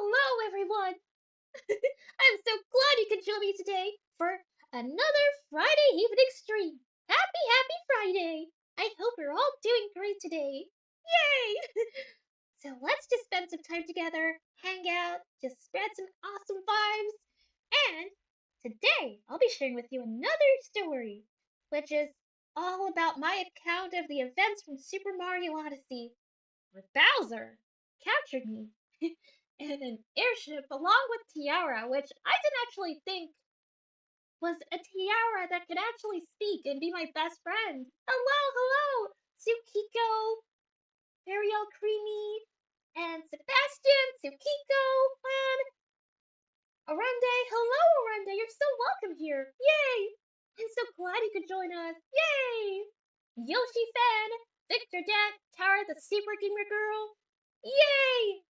Hello, everyone! I'm so glad you could join me today for another Friday evening stream. Happy Friday! I hope you're all doing great today. Yay! So let's just spend some time together, hang out, just spread some awesome vibes. And today I'll be sharing with you another story, which is all about my account of the events from Super Mario Odyssey, where Bowser captured me in an airship along with Tiara, which I didn't actually think was a Tiara that could actually speak and be my best friend. Hello, Tsukiko, Ariel Creamy, and Sebastian, Tsukiko, and Arende. Hello, Arende, you're so welcome here. Yay! I'm so glad you could join us. Yay! Yoshi Fan, Victor Dad, Tara the Super Gamer Girl. Yay!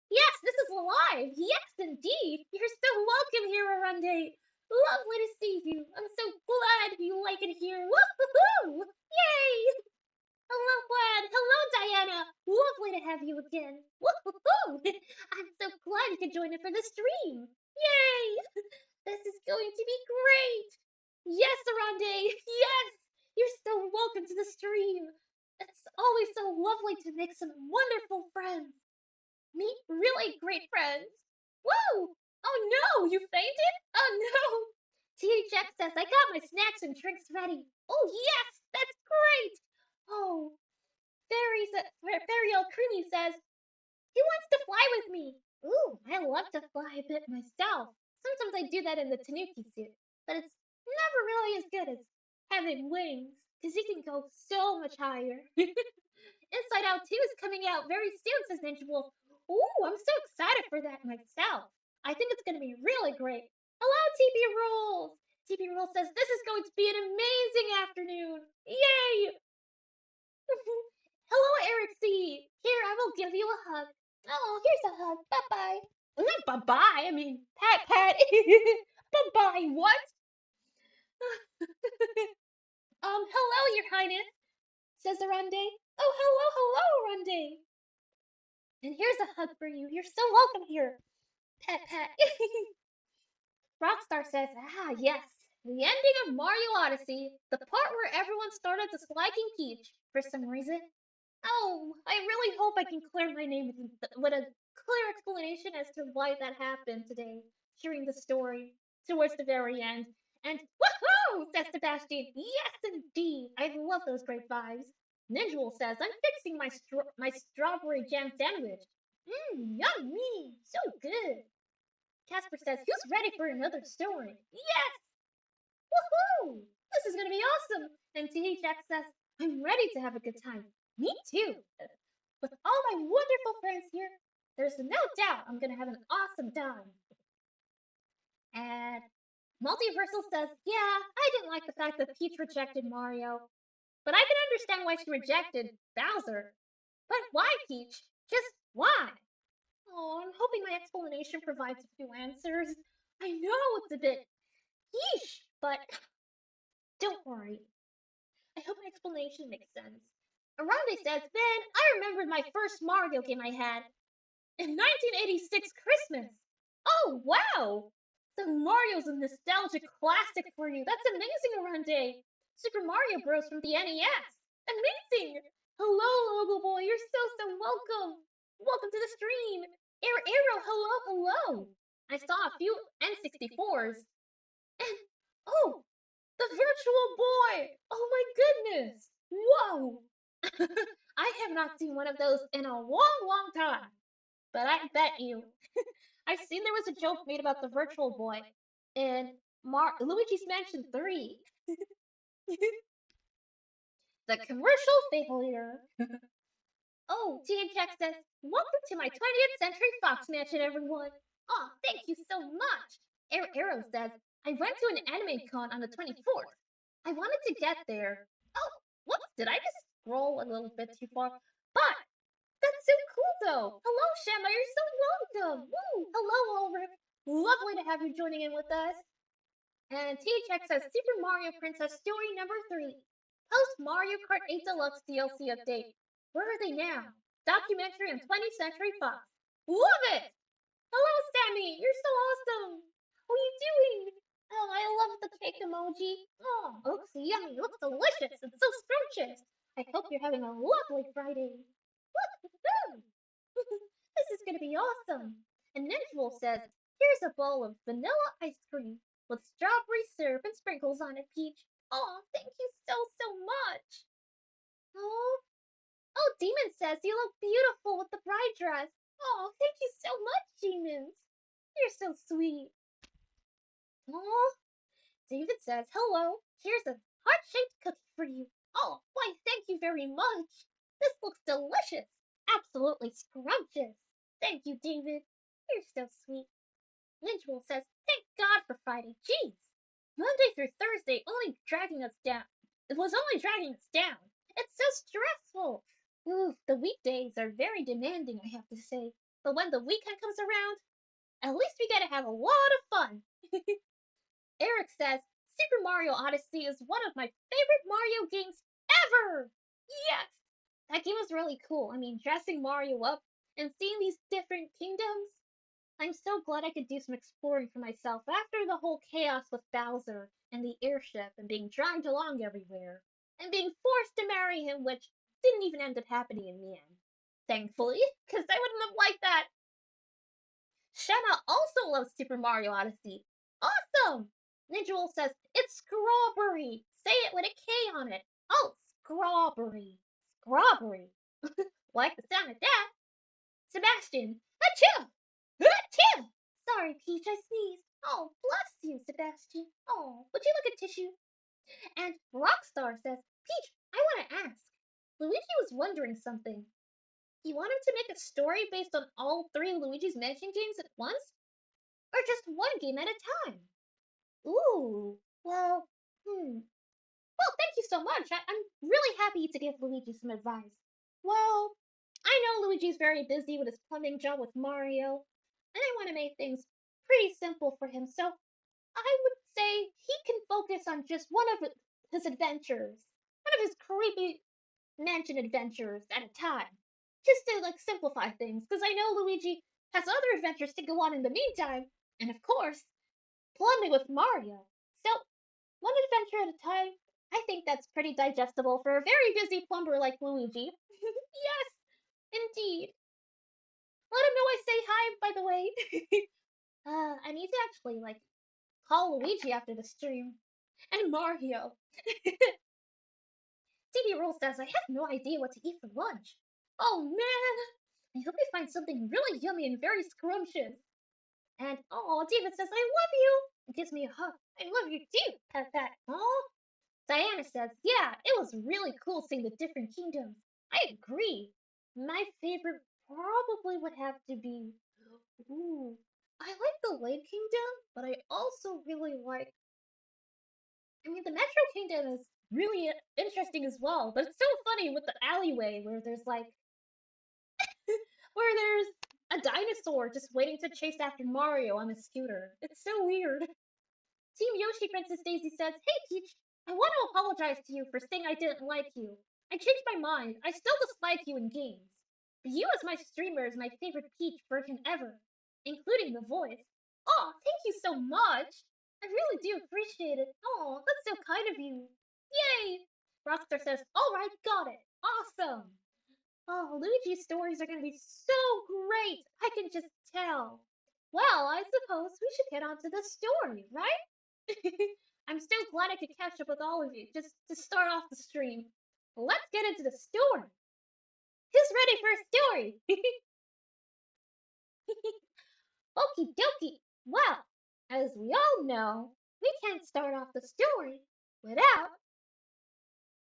Yes, this is live. Yes, indeed. You're so welcome here, Arande. Lovely to see you. I'm so glad you like it here. Woohoo! Yay! Hello, Glad. Hello, Diana. Lovely to have you again. Woohoo! I'm so glad you could join us for the stream. Yay! This is going to be great. Yes, Arande. Yes! You're so welcome to the stream. It's always so lovely to make some wonderful friends. Meet really great friends. Woo! Oh no, you fainted? Oh no! THX says, I got my snacks and drinks ready. Oh yes, that's great! Oh, Fairy Creamy says, he wants to fly with me. Ooh, I love to fly a bit myself. Sometimes I do that in the Tanuki suit, but it's never really as good as having wings, because you can go so much higher. Inside Out 2 is coming out very soon, says Ninja Wolf. Ooh, I'm so excited for that myself. I think it's going to be really great. Hello, TP Rules! TP Rules says, this is going to be an amazing afternoon. Yay! Hello, Eric C. Here, I will give you a hug. Oh, here's a hug. Bye-bye. Not bye-bye, I mean, pat. Bye-bye, what? Hello, Your Highness, says Arande. Oh, hello, Arande. And here's a hug for you. You're so welcome here. Pat. Rockstar says, ah, yes. The ending of Mario Odyssey, the part where everyone started disliking Peach for some reason. Oh, I really hope I can clear my name with a clear explanation as to why that happened today, hearing the story towards the very end. And woohoo! Says Sebastian. Yes, indeed. I love those great vibes. Ninjul says, I'm fixing my strawberry jam sandwich. Yummy! So good! Casper says, who's ready for another story? Yes! Woohoo! This is gonna be awesome! And THX says, I'm ready to have a good time. Me too! With all my wonderful friends here, there's no doubt I'm gonna have an awesome time. And Multiversal says, yeah, I didn't like the fact that Peach rejected Mario, but I can understand why she rejected Bowser. But why, Peach? Just why? Oh, I'm hoping my explanation provides a few answers. I know it's a bit yeesh, but don't worry. I hope my explanation makes sense. Arande says, man, I remembered my first Mario game I had in 1986 Christmas. Oh, wow! So Mario's a nostalgic classic for you. That's amazing, Arande. Super Mario Bros. From the NES. Amazing! Hello, Logo Boy. You're so welcome. Welcome to the stream. Arrow, hello. I saw a few N64s. And, oh, the Virtual Boy. Oh my goodness. Whoa. I have not seen one of those in a long time. But I bet you. I've seen there was a joke made about the Virtual Boy in Luigi's Mansion 3. The commercial failure. Oh, THX says, welcome to my 20th Century Fox Mansion, everyone. Oh, thank you so much. Arrow says, I went to an anime con on the 24th. I wanted to get there. Oh, whoops, did I just scroll a little bit too far? But that's so cool, though. Hello, Shama, you're so welcome. Woo! Hello, Ulrich. Lovely to have you joining in with us. And THX says Super Mario Princess Story number 3. Post Mario Kart 8 Deluxe DLC update. Where are they now? Documentary on 20th Century Fox. Love it! emoji. Oh, looks yummy, looks delicious, and so scrumptious. I hope you're having a lovely Friday. Woohoo! This is gonna be awesome. And Ninjwolf says, here's a bowl of vanilla ice cream with strawberry syrup and sprinkles on it, Peach. Oh, thank you so much. Oh, oh, Demon says you look beautiful with the bride dress. Oh, thank you so much, Demons. You're so sweet. Oh, David says, hello, here's a heart-shaped cookie for you. Oh, why, thank you very much. This looks delicious. Absolutely scrumptious. Thank you, David. You're so sweet. Lynchwolf says, thank God for Friday. Jeez. Monday through Thursday only dragging us down. It was only dragging us down. It's so stressful. Ooh, the weekdays are very demanding, I have to say. But when the weekend comes around, at least we get to have a lot of fun. Eric says, Super Mario Odyssey is one of my favorite Mario games ever! Yes! That game was really cool. I mean, dressing Mario up and seeing these different kingdoms. I'm so glad I could do some exploring for myself after the whole chaos with Bowser and the airship and being dragged along everywhere. And being forced to marry him, which didn't even end up happening in the end. Thankfully, because I wouldn't have liked that. Shanna also loves Super Mario Odyssey. Awesome! Ninja says, it's strawberry. Say it with a K on it. Oh, strawberry. Strawberry. Like the sound of that. Sebastian, achoo! Achoo! Sorry, Peach, I sneezed. Oh, bless you, Sebastian. Oh, would you like a tissue? And Rockstar says, Peach, I want to ask. Luigi was wondering something. You want him to make a story based on all three Luigi's Mansion games at once? Or just one game at a time? Ooh, well, Well, thank you so much. I'm really happy to give Luigi some advice. Well, I know Luigi's very busy with his plumbing job with Mario, and I want to make things pretty simple for him, so I would say he can focus on just one of his adventures, one of his creepy mansion adventures at a time, just to like simplify things, because I know Luigi has other adventures to go on in the meantime, and of course, plumbing with Mario. So, one adventure at a time, I think that's pretty digestible for a very busy plumber like Luigi. Yes, indeed. Let him know I say hi, by the way. I need to actually, like, call Luigi after the stream. And Mario. CD Rule says, I have no idea what to eat for lunch. Oh man! I hope you find something really yummy and very scrumptious. And, oh, David says, I love you! And gives me a hug. I love you too, Pat Pat. Oh, Diana says, yeah, it was really cool seeing the different kingdoms. I agree. My favorite probably would have to be. Ooh, I like the Lake Kingdom, but I also really like. I mean, the Metro Kingdom is really interesting as well, but it's so funny with the alleyway where there's like. Where there's a dinosaur just waiting to chase after Mario on a scooter. It's so weird. Team Yoshi Princess Daisy says, hey Peach, I want to apologize to you for saying I didn't like you. I changed my mind. I still dislike you in games. But you as my streamer is my favorite Peach version ever, including the voice. Oh, thank you so much. I really do appreciate it. Oh, that's so kind of you. Yay! Rockstar says, alright, got it. Awesome. Oh, Luigi's stories are going to be so great. I can just tell. Well, I suppose we should get on to the story, right? I'm so glad I could catch up with all of you just to start off the stream. Let's get into the story. Who's ready for a story? Okie dokie. Well, as we all know, we can't start off the story without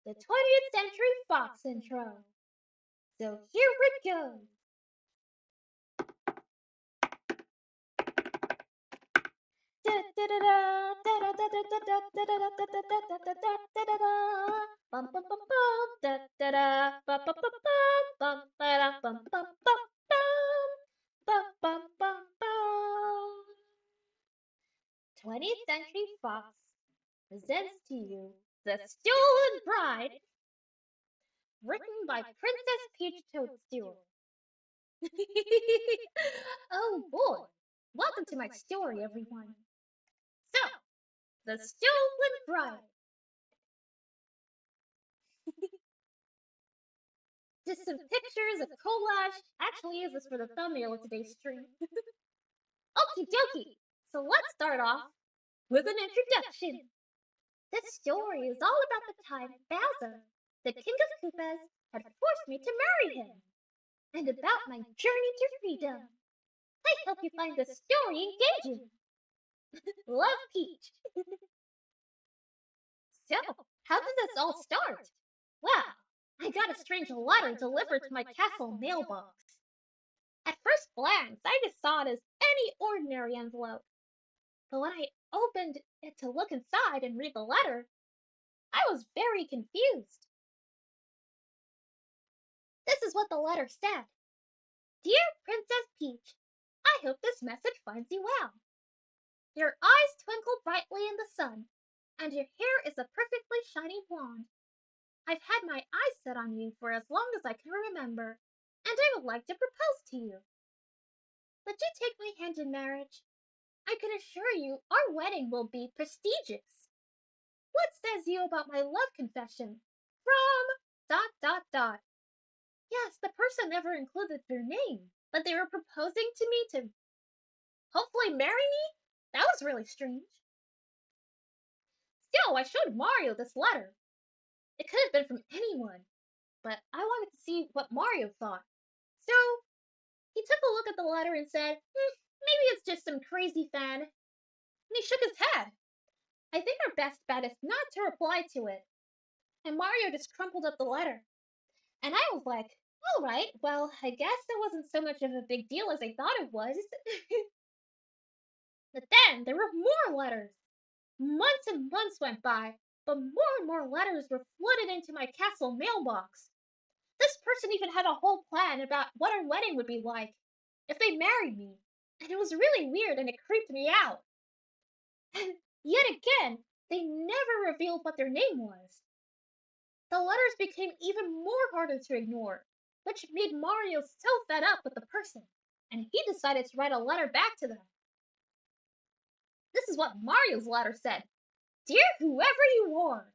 the 20th Century Fox intro. So here it goes. Bum bum bum bum da da da bum bum bum bum bum ba da bum bum bum bum bum bum bum. 20th Century Fox presents to you The Stolen Bride, written by Princess Peach Toadstool. Oh boy! Welcome to my story, everyone. So, The Stolen Bride. Just some pictures, a collage. Actually, is this for the thumbnail of today's stream? Okie dokie. So let's start off with an introduction. This story is all about the time Bowser, the King of Koopas, had forced me to marry him, and about my journey to freedom. I hope you find this story engaging. Love, Peach. So, how did this all start? Well, I got a strange letter delivered to my castle mailbox. At first glance, I just saw it as any ordinary envelope. But when I opened it to look inside and read the letter, I was very confused. This is what the letter said. Dear Princess Peach, I hope this message finds you well. Your eyes twinkle brightly in the sun, and your hair is a perfectly shiny blonde. I've had my eyes set on you for as long as I can remember, and I would like to propose to you. Would you take my hand in marriage? I can assure you our wedding will be prestigious. What says you about my love confession? From ... Yes, the person never included their name, but they were proposing to me to hopefully marry me? That was really strange. Still, I showed Mario this letter. It could have been from anyone, but I wanted to see what Mario thought. So, he took a look at the letter and said, maybe it's just some crazy fan. And he shook his head. I think our best bet is not to reply to it. And Mario just crumpled up the letter. And I was like, alright, well, I guess it wasn't so much of a big deal as I thought it was. But then there were more letters. Months and months went by, but more and more letters were flooded into my castle mailbox. This person even had a whole plan about what our wedding would be like if they married me. And it was really weird and it creeped me out. And yet again, they never revealed what their name was. The letters became even more harder to ignore, which made Mario so fed up with the person, and he decided to write a letter back to them. This is what Mario's letter said. Dear whoever you are,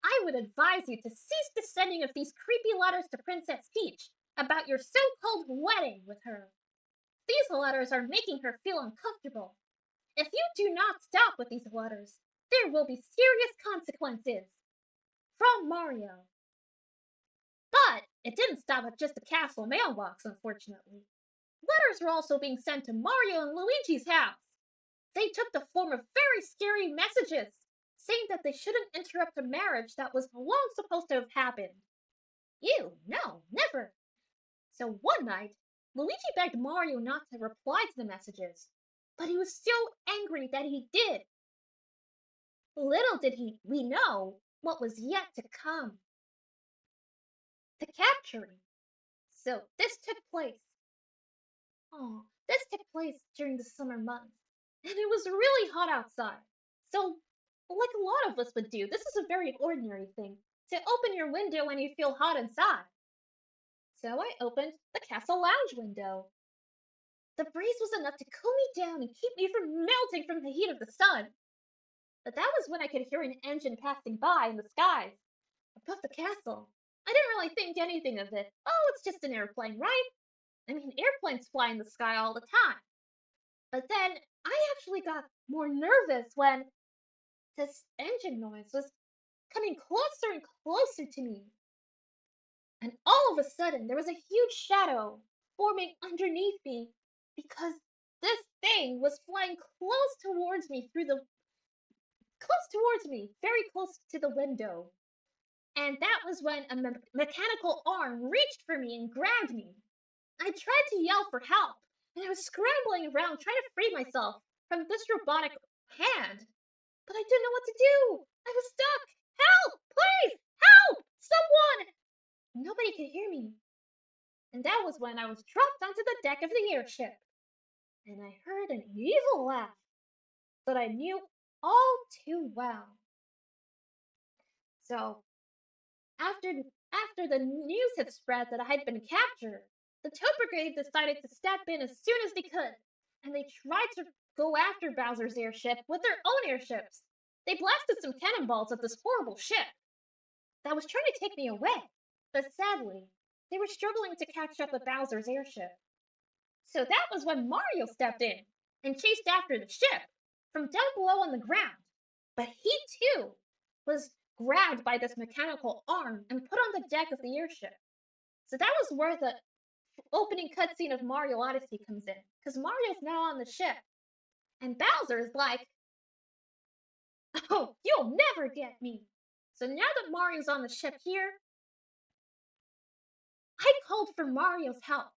I would advise you to cease the sending of these creepy letters to Princess Peach about your so-called wedding with her. These letters are making her feel uncomfortable. If you do not stop with these letters, there will be serious consequences. From Mario. But it didn't stop at just the castle mailbox, unfortunately. Letters were also being sent to Mario and Luigi's house. They took the form of very scary messages, saying that they shouldn't interrupt a marriage that was long supposed to have happened. Ew, no, never. So one night, Luigi begged Mario not to reply to the messages, but he was so angry that he did. Little did we know what was yet to come. The capturing. So this took place. This took place during the summer months, and it was really hot outside. So, like a lot of us would do, this is a very ordinary thing to open your window when you feel hot inside. So I opened the castle lounge window. The breeze was enough to cool me down and keep me from melting from the heat of the sun. But that was when I could hear an engine passing by in the skies above the castle. I didn't really think anything of it. Oh, it's just an airplane, right? I mean, airplanes fly in the sky all the time. But then I actually got more nervous when this engine noise was coming closer and closer to me. And all of a sudden, there was a huge shadow forming underneath me because this thing was flying close towards me, very close to the window. And that was when a mechanical arm reached for me and grabbed me. I tried to yell for help, and I was scrambling around trying to free myself from this robotic hand. But I didn't know what to do. I was stuck. Help! Please! Help! Someone! Nobody could hear me. And that was when I was dropped onto the deck of the airship. And I heard an evil laugh that I knew all too well. So, after the news had spread that I had been captured, the tow brigade decided to step in as soon as they could, and they tried to go after Bowser's airship with their own airships. They blasted some cannonballs at this horrible ship that was trying to take me away. But sadly, they were struggling to catch up with Bowser's airship. So that was when Mario stepped in and chased after the ship from down below on the ground. But he too was grabbed by this mechanical arm and put on the deck of the airship. So that was where the opening cutscene of Mario Odyssey comes in, because Mario's now on the ship, and Bowser's like, "Oh, you'll never get me." So now that Mario's on the ship here, I called for Mario's help,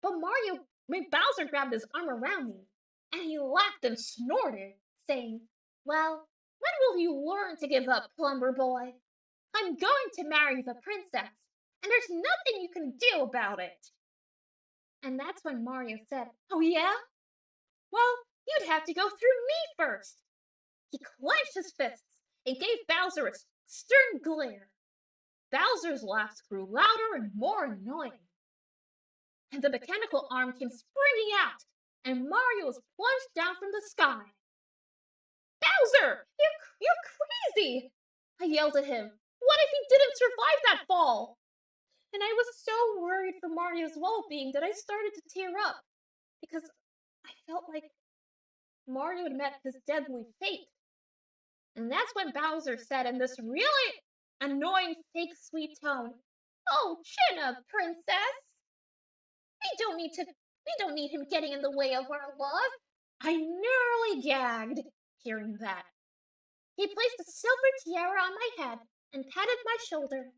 but Bowser grabbed his arm around me, and he laughed and snorted, saying, "Well, when will you learn to give up, Plumber Boy? I'm going to marry the princess, and there's nothing you can do about it." And that's when Mario said, "Oh yeah? Well, you'd have to go through me first." He clenched his fists and gave Bowser a stern glare. Bowser's laughs grew louder and more annoying. And the mechanical arm came springing out, and Mario was plunged down from the sky. "Bowser! You're crazy!" I yelled at him. "What if he didn't survive that fall?" And I was so worried for Mario's well-being that I started to tear up, because I felt like Mario had met his deadly fate. And that's when Bowser said in this really annoying fake sweet tone, "Oh, chin up, princess. We don't need him getting in the way of our love." I nearly gagged hearing that. He placed a silver tiara on my head and patted my shoulder.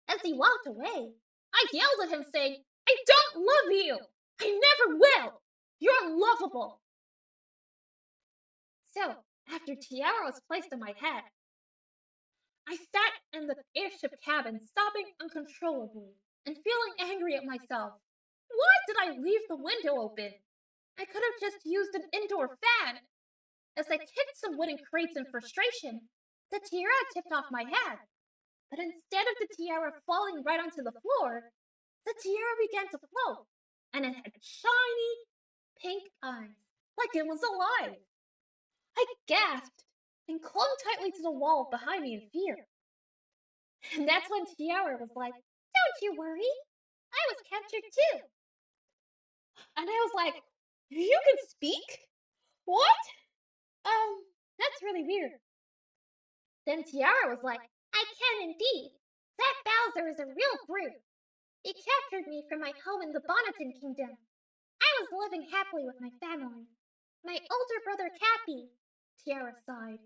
As he walked away, I yelled at him saying, "I don't love you! I never will! You're unlovable!" So, after Tiara was placed on my head, I sat in the airship cabin sobbing uncontrollably and feeling angry at myself. Why did I leave the window open? I could have just used an indoor fan. As I kicked some wooden crates in frustration, the tiara tipped off my head. But instead of the tiara falling right onto the floor, the tiara began to float, and it had shiny pink eyes, like it was alive. I gasped and clung tightly to the wall behind me in fear. And that's when Tiara was like, "Don't you worry, I was captured too." And I was like, "You can speak? What? That's really weird." Then Tiara was like, "I can indeed. That Bowser is a real brute. He captured me from my home in the Bonneton Kingdom. I was living happily with my family. My older brother Cappy," Tiara sighed.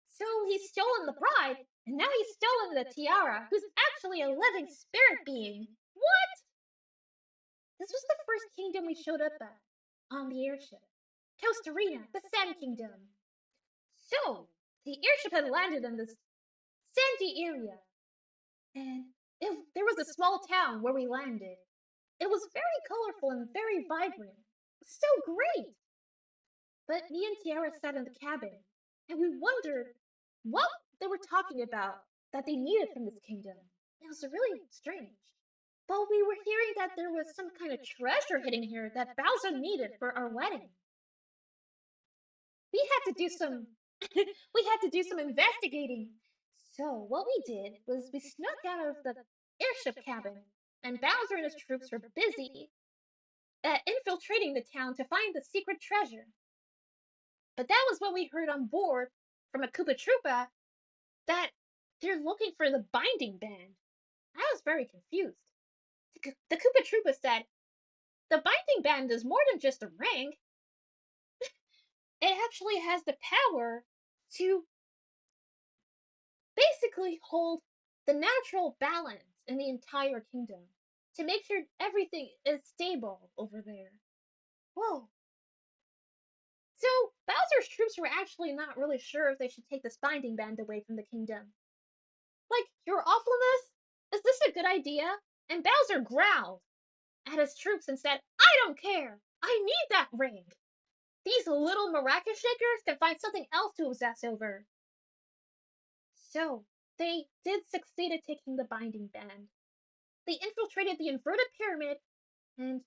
"So he's stolen the bride, and now he's stolen the tiara, who's actually a living spirit being. What?" This was the first kingdom we showed up at on the airship. Coastarina, the Sand Kingdom. So, the airship had landed in this sandy area, and there was a small town where we landed. It was very colorful and very vibrant. So great! But me and Tiara sat in the cabin, and we wondered what they were talking about that they needed from this kingdom. It was really strange. But we were hearing that there was some kind of treasure hidden here that Bowser needed for our wedding. We had to do some we had to do some investigating. So what we did was we snuck out of the airship cabin, and Bowser and his troops were busy infiltrating the town to find the secret treasure. But that was when we heard on board from a Koopa Troopa that they're looking for the binding band. I was very confused. The Koopa Troopa said, "The binding band is more than just a ring. It actually has the power to basically hold the natural balance in the entire kingdom, to make sure everything is stable over there." Whoa. So Bowser's troops were actually not really sure if they should take this binding band away from the kingdom. Like, "Your awfulness? Is this a good idea?" And Bowser growled at his troops and said, "I don't care! I need that ring! These little maracas shakers can find something else to obsess over." So, they did succeed at taking the binding band. They infiltrated the inverted pyramid and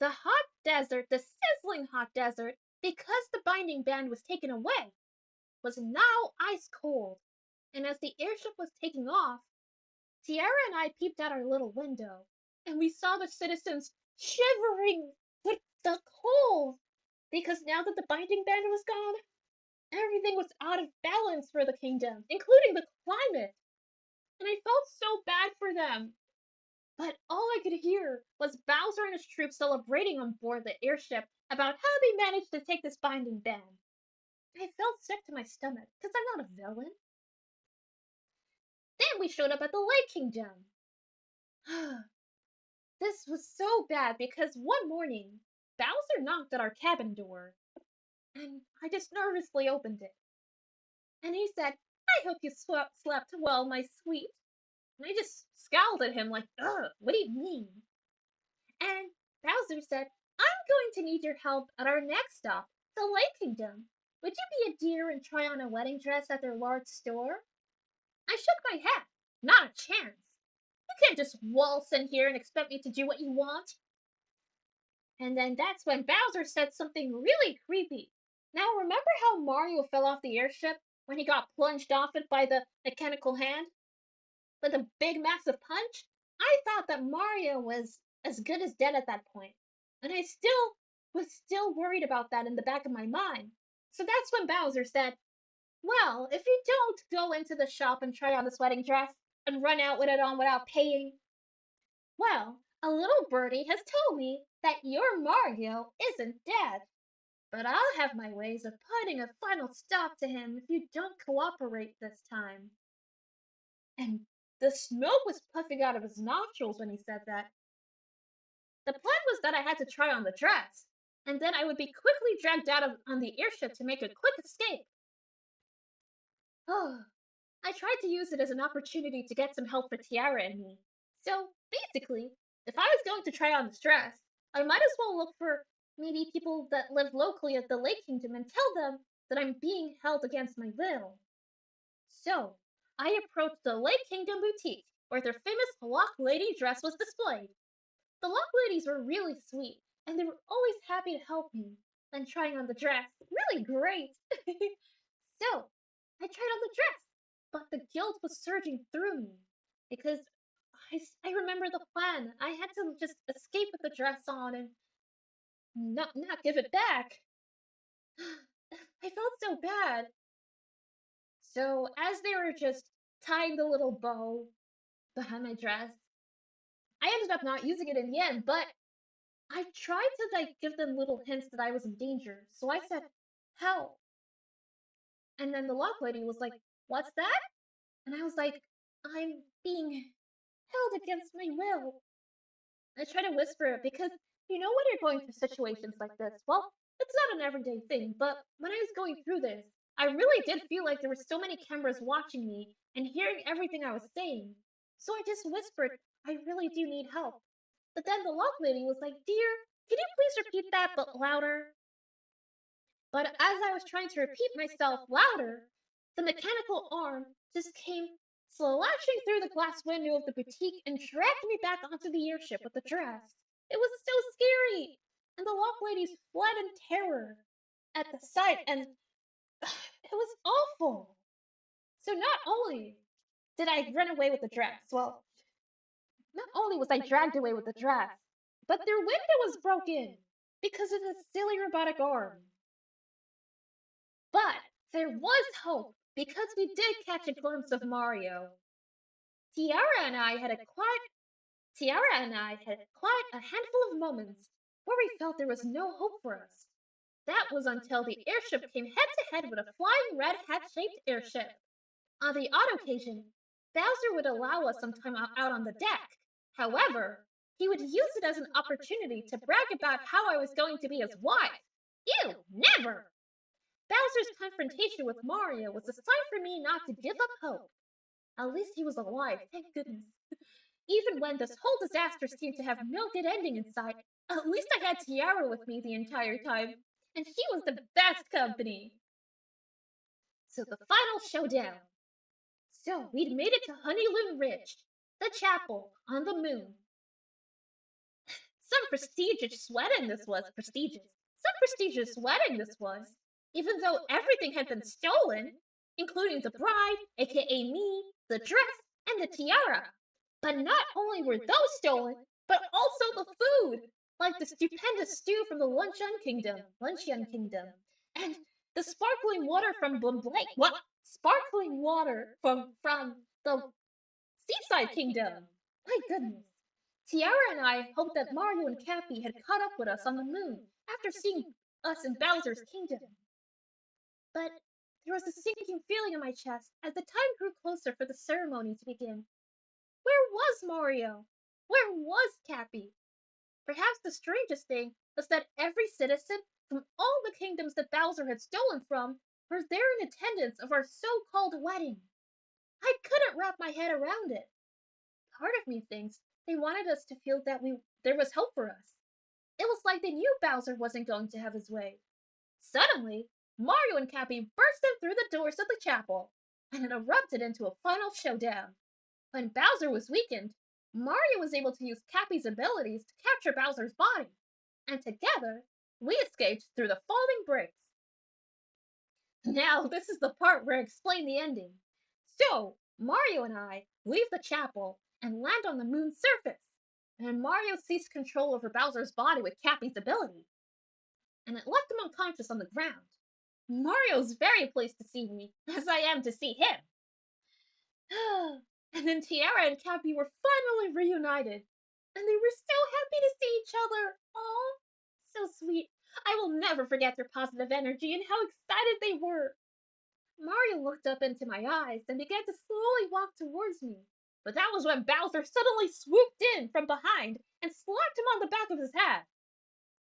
the hot desert, the sizzling hot desert, because the binding band was taken away. was now ice cold, and as the airship was taking off, Tiara and I peeped out our little window, and we saw the citizens shivering with the cold because now that the binding band was gone, everything was out of balance for the kingdom, including the climate, and I felt so bad for them. But all I could hear was Bowser and his troops celebrating on board the airship about how they managed to take this binding band. I felt sick to my stomach, because I'm not a villain. Then we showed up at the Lake Kingdom. This was so bad because one morning, Bowser knocked at our cabin door, and I just nervously opened it. And he said, "I hope you slept well, my sweet." And I just scowled at him like, ugh, what do you mean? And Bowser said, "I'm going to need your help at our next stop, the Lake Kingdom. Would you be a dear and try on a wedding dress at their large store?" I shook my head. Not a chance. You can't just waltz in here and expect me to do what you want. And then that's when Bowser said something really creepy. Now remember how Mario fell off the airship when he got plunged off it by the mechanical hand? With a big massive punch? I thought that Mario was as good as dead at that point. And I was still worried about that in the back of my mind. So that's when Bowser said, "Well, if you don't go into the shop and try on this wedding dress and run out with it on without paying, well, a little birdie has told me that your Mario isn't dead. But I'll have my ways of putting a final stop to him if you don't cooperate this time." And the smoke was puffing out of his nostrils when he said that. The plan was that I had to try on the dress, and then I would be quickly dragged out on the airship to make a quick escape. Oh, I tried to use it as an opportunity to get some help for Tiara and me. So basically, if I was going to try on this dress, I might as well look for maybe people that live locally at the Lake Kingdom and tell them that I'm being held against my will. So I approached the Lake Kingdom boutique, where their famous Lock Lady dress was displayed. The Lock Ladies were really sweet, and they were always happy to help me. And trying on the dress, really great. So I tried on the dress, but the guilt was surging through me because I remember the plan. I had to just escape with the dress on and not give it back. I felt so bad. So as they were just tying the little bow behind my dress, I ended up not using it in the end, but I tried to like give them little hints that I was in danger. So I said, "Help." And then the lock lady was like, "What's that?" And I was like, "I'm being held against my will." I try to whisper it because you know when you're going through situations like this, well, it's not an everyday thing, but when I was going through this, I really did feel like there were so many cameras watching me and hearing everything I was saying. So I just whispered, "I really do need help." But then the lock lady was like, "Dear, can you please repeat that but louder?" But as I was trying to repeat myself louder, the mechanical arm just came slashing through the glass window of the boutique and dragged me back onto the airship with the dress. It was so scary! And the lock ladies fled in terror at the sight, and it was awful. So not only did I run away with the dress, well, not only was I dragged away with the dress, but their window was broken because of the silly robotic arm. But there was hope because we did catch a glimpse of Mario. Tiara and I had a quite Tiara and I had quite a handful of moments where we felt there was no hope for us. That was until the airship came head to head with a flying red hat-shaped airship. On the odd occasion, Bowser would allow us some time out on the deck. However, he would use it as an opportunity to brag about how I was going to be his wife. Ew, never! Bowser's confrontation with Mario was a sign for me not to give up hope. At least he was alive, thank goodness. Even when this whole disaster seemed to have no good ending in sight, at least I had Tiara with me the entire time, and she was the best company. So the final showdown. So we'd made it to Honeyloon Ridge, the chapel on the moon. Some prestigious wedding this was. even though everything had been stolen, including the bride, aka me, the dress, and the tiara. But not only were those stolen, but also the food, like the stupendous stew from the Luncheon Kingdom, and the sparkling water from Blake. What? Sparkling water from the Seaside Kingdom. My goodness. Tiara and I hoped that Mario and Cappy had caught up with us on the moon after seeing us in Bowser's Kingdom. But there was a sinking feeling in my chest as the time grew closer for the ceremony to begin. Where was Mario? Where was Cappy? Perhaps the strangest thing was that every citizen from all the kingdoms that Bowser had stolen from were there in attendance of our so-called wedding. I couldn't wrap my head around it. Part of me thinks they wanted us to feel that there was hope for us. It was like they knew Bowser wasn't going to have his way. Suddenly, Mario and Cappy burst in through the doors of the chapel, and it erupted into a final showdown. When Bowser was weakened, Mario was able to use Cappy's abilities to capture Bowser's body, and together, we escaped through the falling bricks. Now, this is the part where I explain the ending. So, Mario and I leave the chapel and land on the moon's surface, and Mario seized control over Bowser's body with Cappy's ability, and it left him unconscious on the ground. Mario's very pleased to see me, as I am to see him. And then Tiara and Cappy were finally reunited, and they were so happy to see each other. Oh, so sweet. I will never forget their positive energy and how excited they were. Mario looked up into my eyes and began to slowly walk towards me. But that was when Bowser suddenly swooped in from behind and slapped him on the back of his head.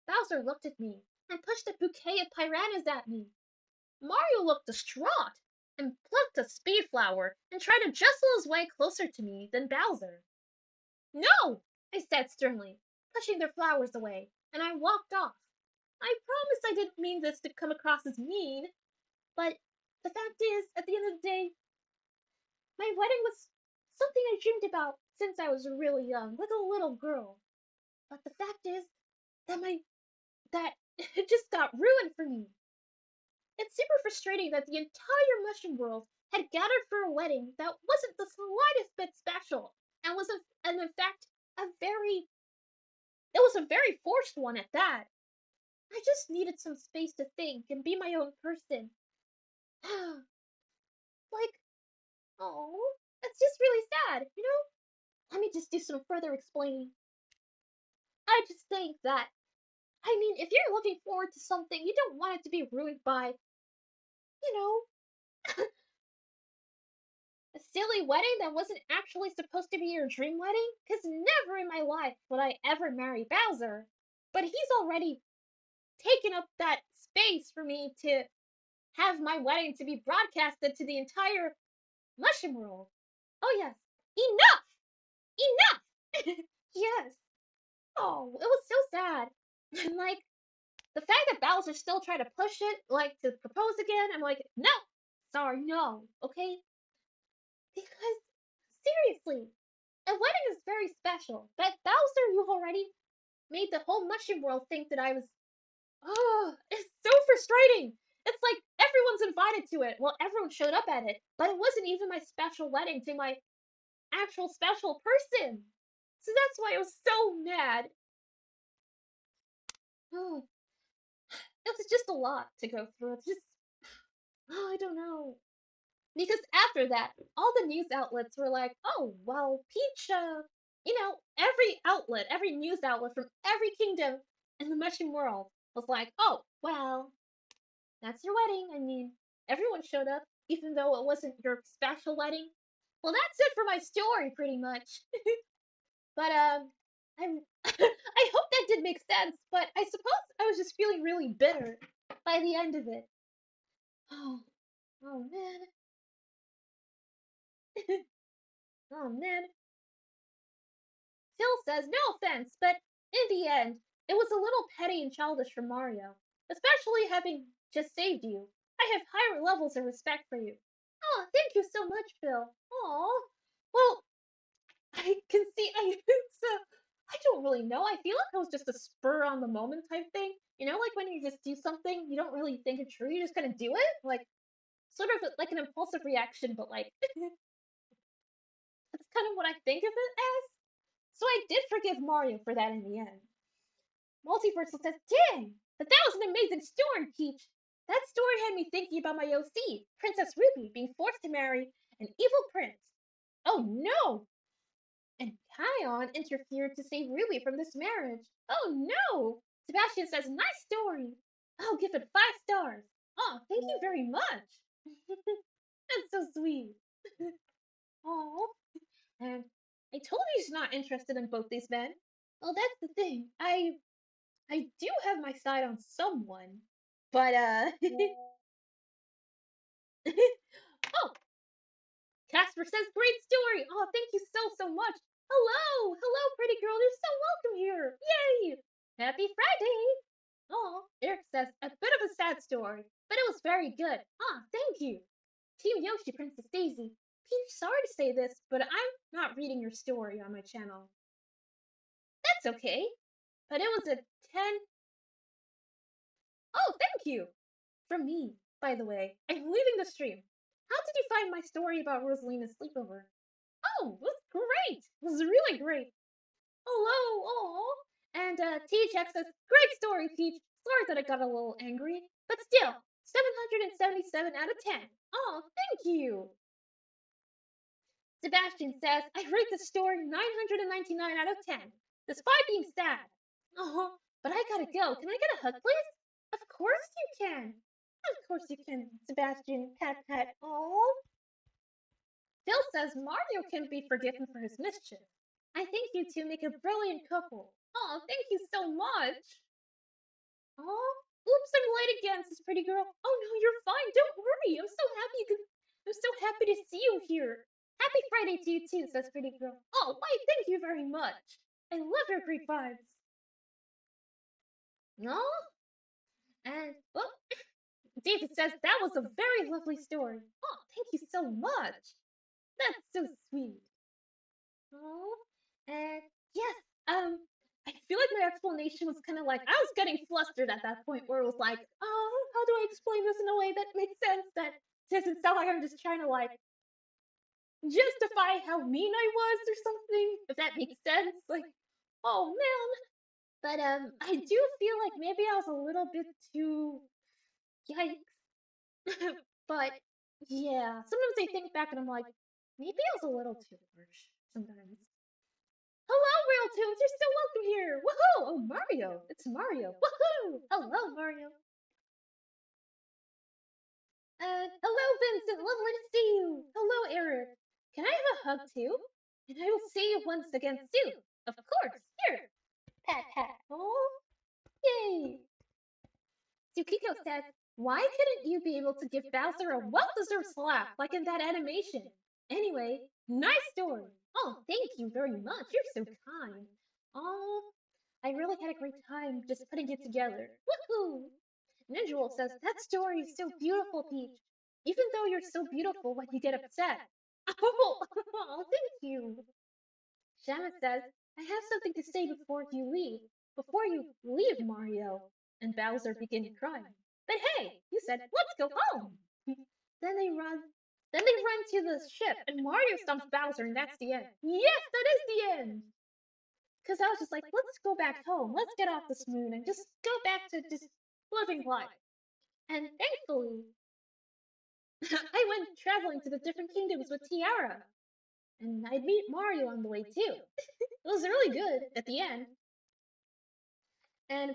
Bowser looked at me and pushed a bouquet of piranhas at me. Mario looked distraught and plucked a speed flower and tried to jostle his way closer to me than Bowser. No, I said sternly, pushing their flowers away, and I walked off. I promise I didn't mean this to come across as mean, but the fact is, at the end of the day, my wedding was something I dreamed about since I was really young, like a little girl. But the fact is that that it just got ruined for me. It's super frustrating that the entire mushroom world had gathered for a wedding that wasn't the slightest bit special and and in fact a very it was a very forced one at that. I just needed some space to think and be my own person. Like, oh, it's just really sad. Let me just do some further explaining. I just think that, if you're looking forward to something, you don't want it to be ruined by, you know, a silly wedding that wasn't actually supposed to be your dream wedding? Because never in my life would I ever marry Bowser. But he's already taken up that space for me to have my wedding to be broadcasted to the entire mushroom world. Oh, yes. Enough! Enough! Yes. Oh, it was so sad. And like, the fact that Bowser still tried to push it, like to propose again, I'm like, no! Sorry, no, okay? Because, seriously, a wedding is very special. But Bowser, you've already made the whole mushroom world think that I was. Oh, it's so frustrating! It's like everyone's invited to it. Well, everyone showed up at it, but it wasn't even my special wedding to my actual special person. So that's why I was so mad. Oh, it was just a lot to go through. It's just, oh, I don't know. Because after that, all the news outlets were like, oh, well, Peach, every outlet, every news outlet from every kingdom in the Mushroom world was like, oh, well, that's your wedding. Everyone showed up, even though it wasn't your special wedding. Well, that's it for my story, pretty much. But, I'm, I hope that did make sense, but I suppose I was just feeling really bitter by the end of it. Oh, oh man. Oh man. Phil says, no offense, but in the end, it was a little petty and childish for Mario, especially having just saved you. I have higher levels of respect for you. Oh, thank you so much, Phil. Oh, well, I can see, I don't really know. I feel like it was just a spur on the moment type thing. You know, like when you just do something, you don't really think it through, you just kind of do it? Like, sort of like an impulsive reaction, but like, that's kind of what I think of it as. So I did forgive Mario for that in the end. Multiversal says, dang, but that was an amazing story, Peach. That story had me thinking about my OC, Princess Ruby, being forced to marry an evil prince. Oh no! And Kion interfered to save Ruby from this marriage. Oh no! Sebastian says, nice story. I'll give it 5 stars. Oh, thank you very much. That's so sweet. Oh, and I told you he's not interested in both these men. Well, that's the thing. I do have my side on someone, but oh, Casper says great story. Oh, thank you so much. Hello, pretty girl. You're so welcome here. Yay! Happy Friday. Oh, Eric says a bit of a sad story, but it was very good. Ah, thank you. Team Yoshi, Princess Daisy. Peach, sorry to say this, but I'm not reading your story on my channel. That's okay. But it was a 10. Oh, thank you! From me, by the way. I'm leaving the stream. How did you find my story about Rosalina's sleepover? Oh, it was great! It was really great. Hello, oh. And THX says, great story, Peach. Sorry that I got a little angry, but still, 777 out of 10. Oh, thank you. Sebastian says, I rate the story 999 out of 10, despite being sad. Oh, but I gotta go. Can I get a hug, please? Of course you can. Of course you can, Sebastian. Pat, pat. Oh. Phil says Mario can be forgiven for his mischief. I think you two make a brilliant couple. Oh, thank you so much. Oh, oops, I'm late again, says Pretty Girl. Oh no, you're fine. Don't worry. I'm so happy to see you here. Happy Friday to you too, says Pretty Girl. Oh, why, thank you very much. I love your great vibes. No? And, well, David says that was a very lovely story. Oh, thank you so much. That's so sweet. Oh, and yes, I feel like my explanation was kind of like I was getting flustered at that point where it was like, oh, how do I explain this in a way that makes sense that doesn't sound like I'm just trying to like justify how mean I was or something, if that makes sense. Like, oh man. But I do feel like maybe I was a little bit too yikes. But yeah, sometimes I think back and I'm like, maybe I was a little too harsh sometimes. Hello, Real Tunes! You're so welcome here! Woohoo! Oh, Mario! It's Mario! Woohoo! Hello, Mario! Hello, Vincent! Lovely to see you! Hello, Eric! Can I have a hug too? And I will see you once again soon! Of course! Here! Pat, pat! Oh! Yay! Tsukiko says, why couldn't you be able to give Bowser a well-deserved slap like in that animation? Anyway, nice story. Oh, thank you very much. You're so kind. Oh, I really had a great time just putting it together. Woohoo! Ninja Wolf says, that story is so beautiful, Peach. Even though you're so beautiful when you get upset. Oh, thank you. Shanna says, I have something to say before you leave. Before you leave, Mario. And Bowser begins crying. But hey, you said, let's go home. Then they run. Then they run to the ship, and Mario stumps Bowser, and that's the end. Yes, that is the end. Because I was just like, let's go back home. Let's get off this moon and just go back to just living life. And thankfully, I went traveling to the different kingdoms with Tiara. And I'd meet Mario on the way too. It was really good at the end. And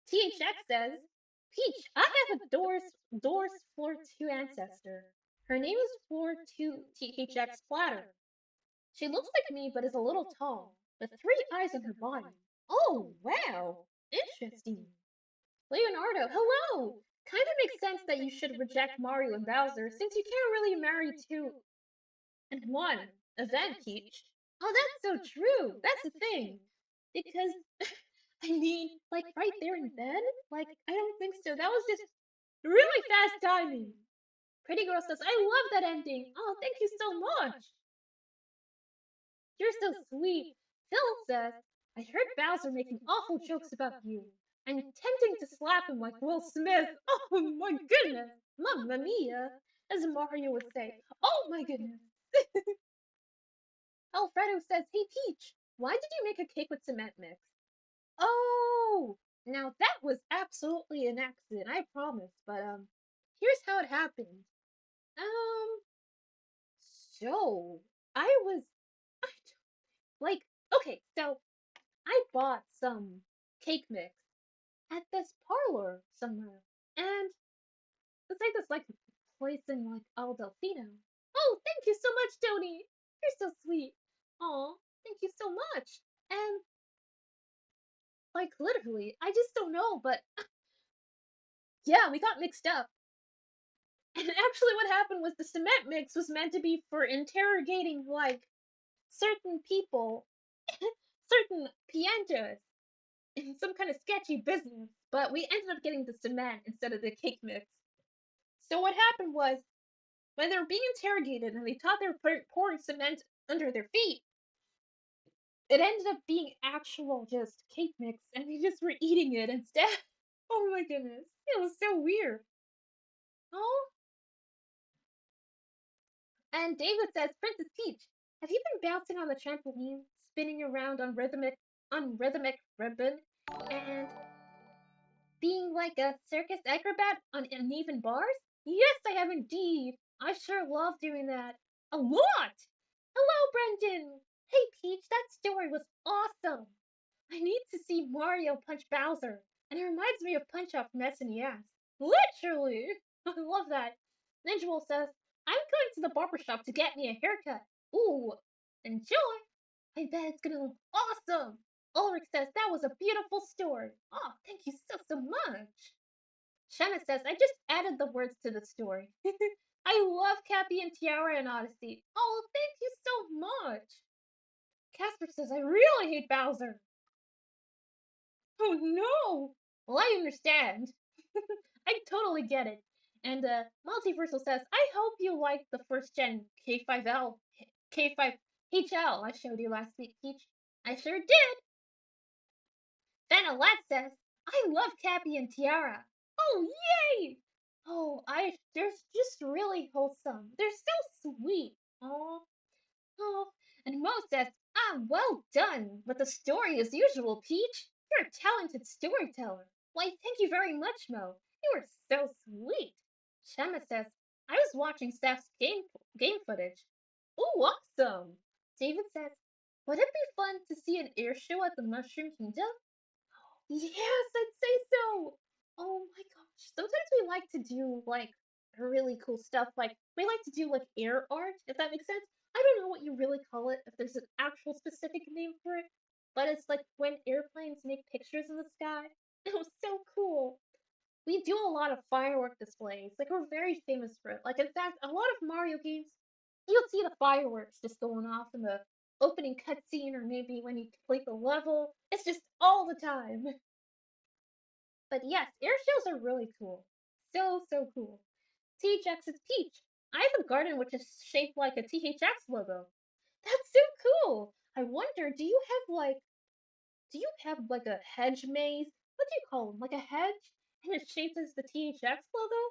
THX says, Peach, I have a Doors Floor 2 ancestor. Her name is Floor 2 THX Platter. She looks like me but is a little tall, with 3 eyes on her body. Oh, wow! Interesting. Leonardo, hello! Kind of makes sense that you should reject Mario and Bowser since you can't really marry two in one event, Peach. Oh, that's so true! That's the thing! Because I mean, like right there and then? Like, I don't think so. That was just really fast timing. Pretty Girl says, I love that ending. Oh, thank you so much. You're so sweet. Phil says, I heard Bowser making awful jokes about you. I'm tempting to slap him like Will Smith. Oh my goodness! Mamma mia! As Mario would say. Oh my goodness! Alfredo says, "Hey Peach, why did you make a cake with cement mix?" Oh! Now that was absolutely an accident, I promise. But here's how it happened. Um, so I was, I like, okay, so I bought some cake mix at this parlor somewhere, and it's like this place in like El Delfino. Oh, thank you so much, Tony. You're so sweet. Aw, thank you so much. And like literally, I just don't know, but yeah, we got mixed up. And actually, what happened was the cement mix was meant to be for interrogating like certain people, certain piantas in some kind of sketchy business. But we ended up getting the cement instead of the cake mix. So what happened was when they were being interrogated and they thought they were pouring cement under their feet, it ended up being actual just cake mix, and they just were eating it instead. Oh my goodness, it was so weird. Oh, and David says, Princess Peach, have you been bouncing on the trampoline, spinning around on rhythmic ribbon, and being like a circus acrobat on uneven bars? Yes, I have indeed. I sure love doing that. A lot! Hello, Brendan! Hey, Peach, that story was awesome! I need to see Mario punch Bowser, and it reminds me of Punch Out from SNES. Literally! I love that. Ninja says, I'm going to the barber shop to get me a haircut. Ooh, enjoy! I bet it's gonna look awesome! Ulrich says that was a beautiful story. Oh, thank you so much. Shanna says, I just added the words to the story. I love Cappy and Tiara and Odyssey. Oh, thank you so much. Casper says, I really hate Bowser. Oh no! Well, I understand. I totally get it. And Multiversal says, I hope you liked the first gen K5HL I showed you last week, Peach. I sure did. Fanalat says, I love Cappy and Tiara. Oh, yay! Oh, they're just really wholesome. They're so sweet. Oh, oh. And Mo says, well done with the story as usual, Peach. You're a talented storyteller. Why, thank you very much, Mo. You were so sweet. Shema says, I was watching Steph's game footage. Ooh, awesome. David says, would it be fun to see an air show at the Mushroom Kingdom? Yes, I'd say so. Oh my gosh. Sometimes we like to do like really cool stuff. Like we like to do like air art, if that makes sense. I don't know what you really call it, if there's an actual specific name for it, but it's like when airplanes make pictures in the sky. It was so cool. We do a lot of firework displays. Like we're very famous for it. Like in fact, a lot of Mario games, you'll see the fireworks just going off in the opening cutscene or maybe when you complete the level. It's just all the time. But yes, air shows are really cool. So cool. THX is Peach. I have a garden which is shaped like a THX logo. That's so cool. I wonder, do you have like a hedge maze? What do you call them? Like a hedge? And it's shaped as the THX logo?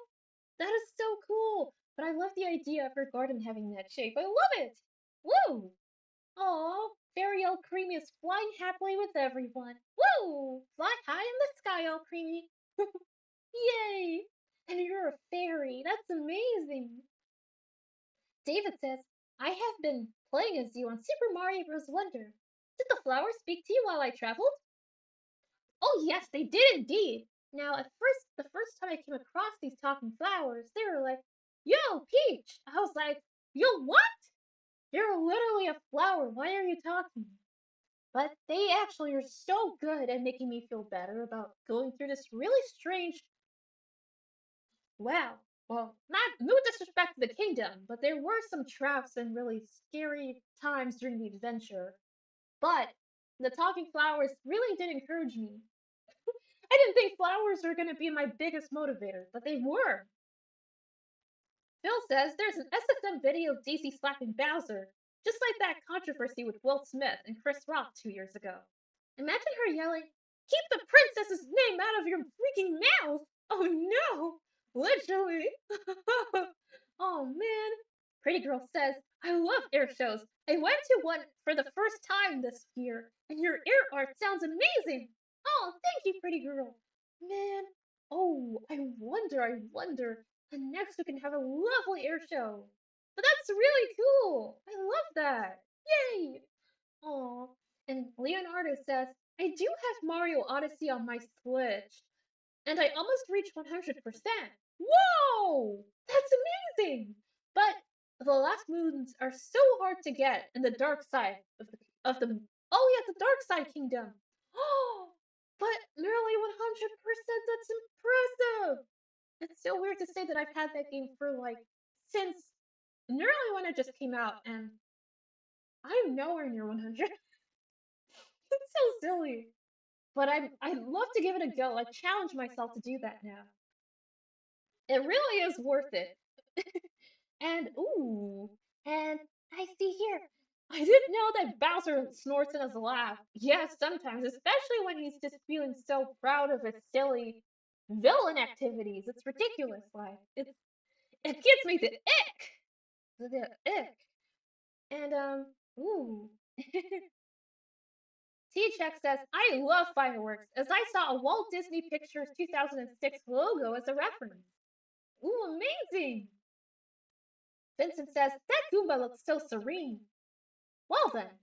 That is so cool. But I love the idea of your garden having that shape. I love it. Woo! Aw, Fairy All Creamy is flying happily with everyone. Woo! Fly high in the sky, All Creamy. Yay! And you're a fairy. That's amazing. David says, I have been playing as you on Super Mario Bros. Wonder. Did the flowers speak to you while I traveled? Oh, yes, they did indeed. Now, the first time I came across these talking flowers, they were like, Yo, Peach! I was like, Yo, what? You're literally a flower. Why are you talking? But they actually are so good at making me feel better about going through this really strange. Wow. Well, not no disrespect to the kingdom, but there were some traps and really scary times during the adventure. But the talking flowers really did encourage me. I didn't think flowers were going to be my biggest motivator, but they were. Phil says there's an SSM video of Daisy slapping Bowser, just like that controversy with Will Smith and Chris Rock 2 years ago. Imagine her yelling, Keep the princess's name out of your freaking mouth! Oh no! Literally! Oh man! Pretty Girl says, I love air shows. I went to one for the first time this year, and your air art sounds amazing! Oh, thank you, Pretty Girl! Man, oh, I wonder. And next we can have a lovely air show. But that's really cool! I love that! Yay! Aw. And Leonardo says, I do have Mario Odyssey on my Switch, and I almost reached 100%. Whoa! That's amazing! But the last moons are so hard to get in the dark side of the oh yeah, the dark side kingdom. Oh, but nearly 100%, that's impressive. It's so weird to say that I've had that game for like since nearly when it just came out, and I'm nowhere near 100. It's so silly. But I'd love to give it a go. I challenge myself to do that now. It really is worth it. And ooh, and I see here. I didn't know that Bowser snorts in his laugh. Yes, sometimes, especially when he's just feeling so proud of his silly villain activities. It's ridiculous. Like it gives me the ick. The ick. And ooh. T-Check says, I love fireworks, as I saw a Walt Disney Pictures 2006 logo as a reference. Ooh, amazing! Vincent says, that Goomba looks so serene. Well then.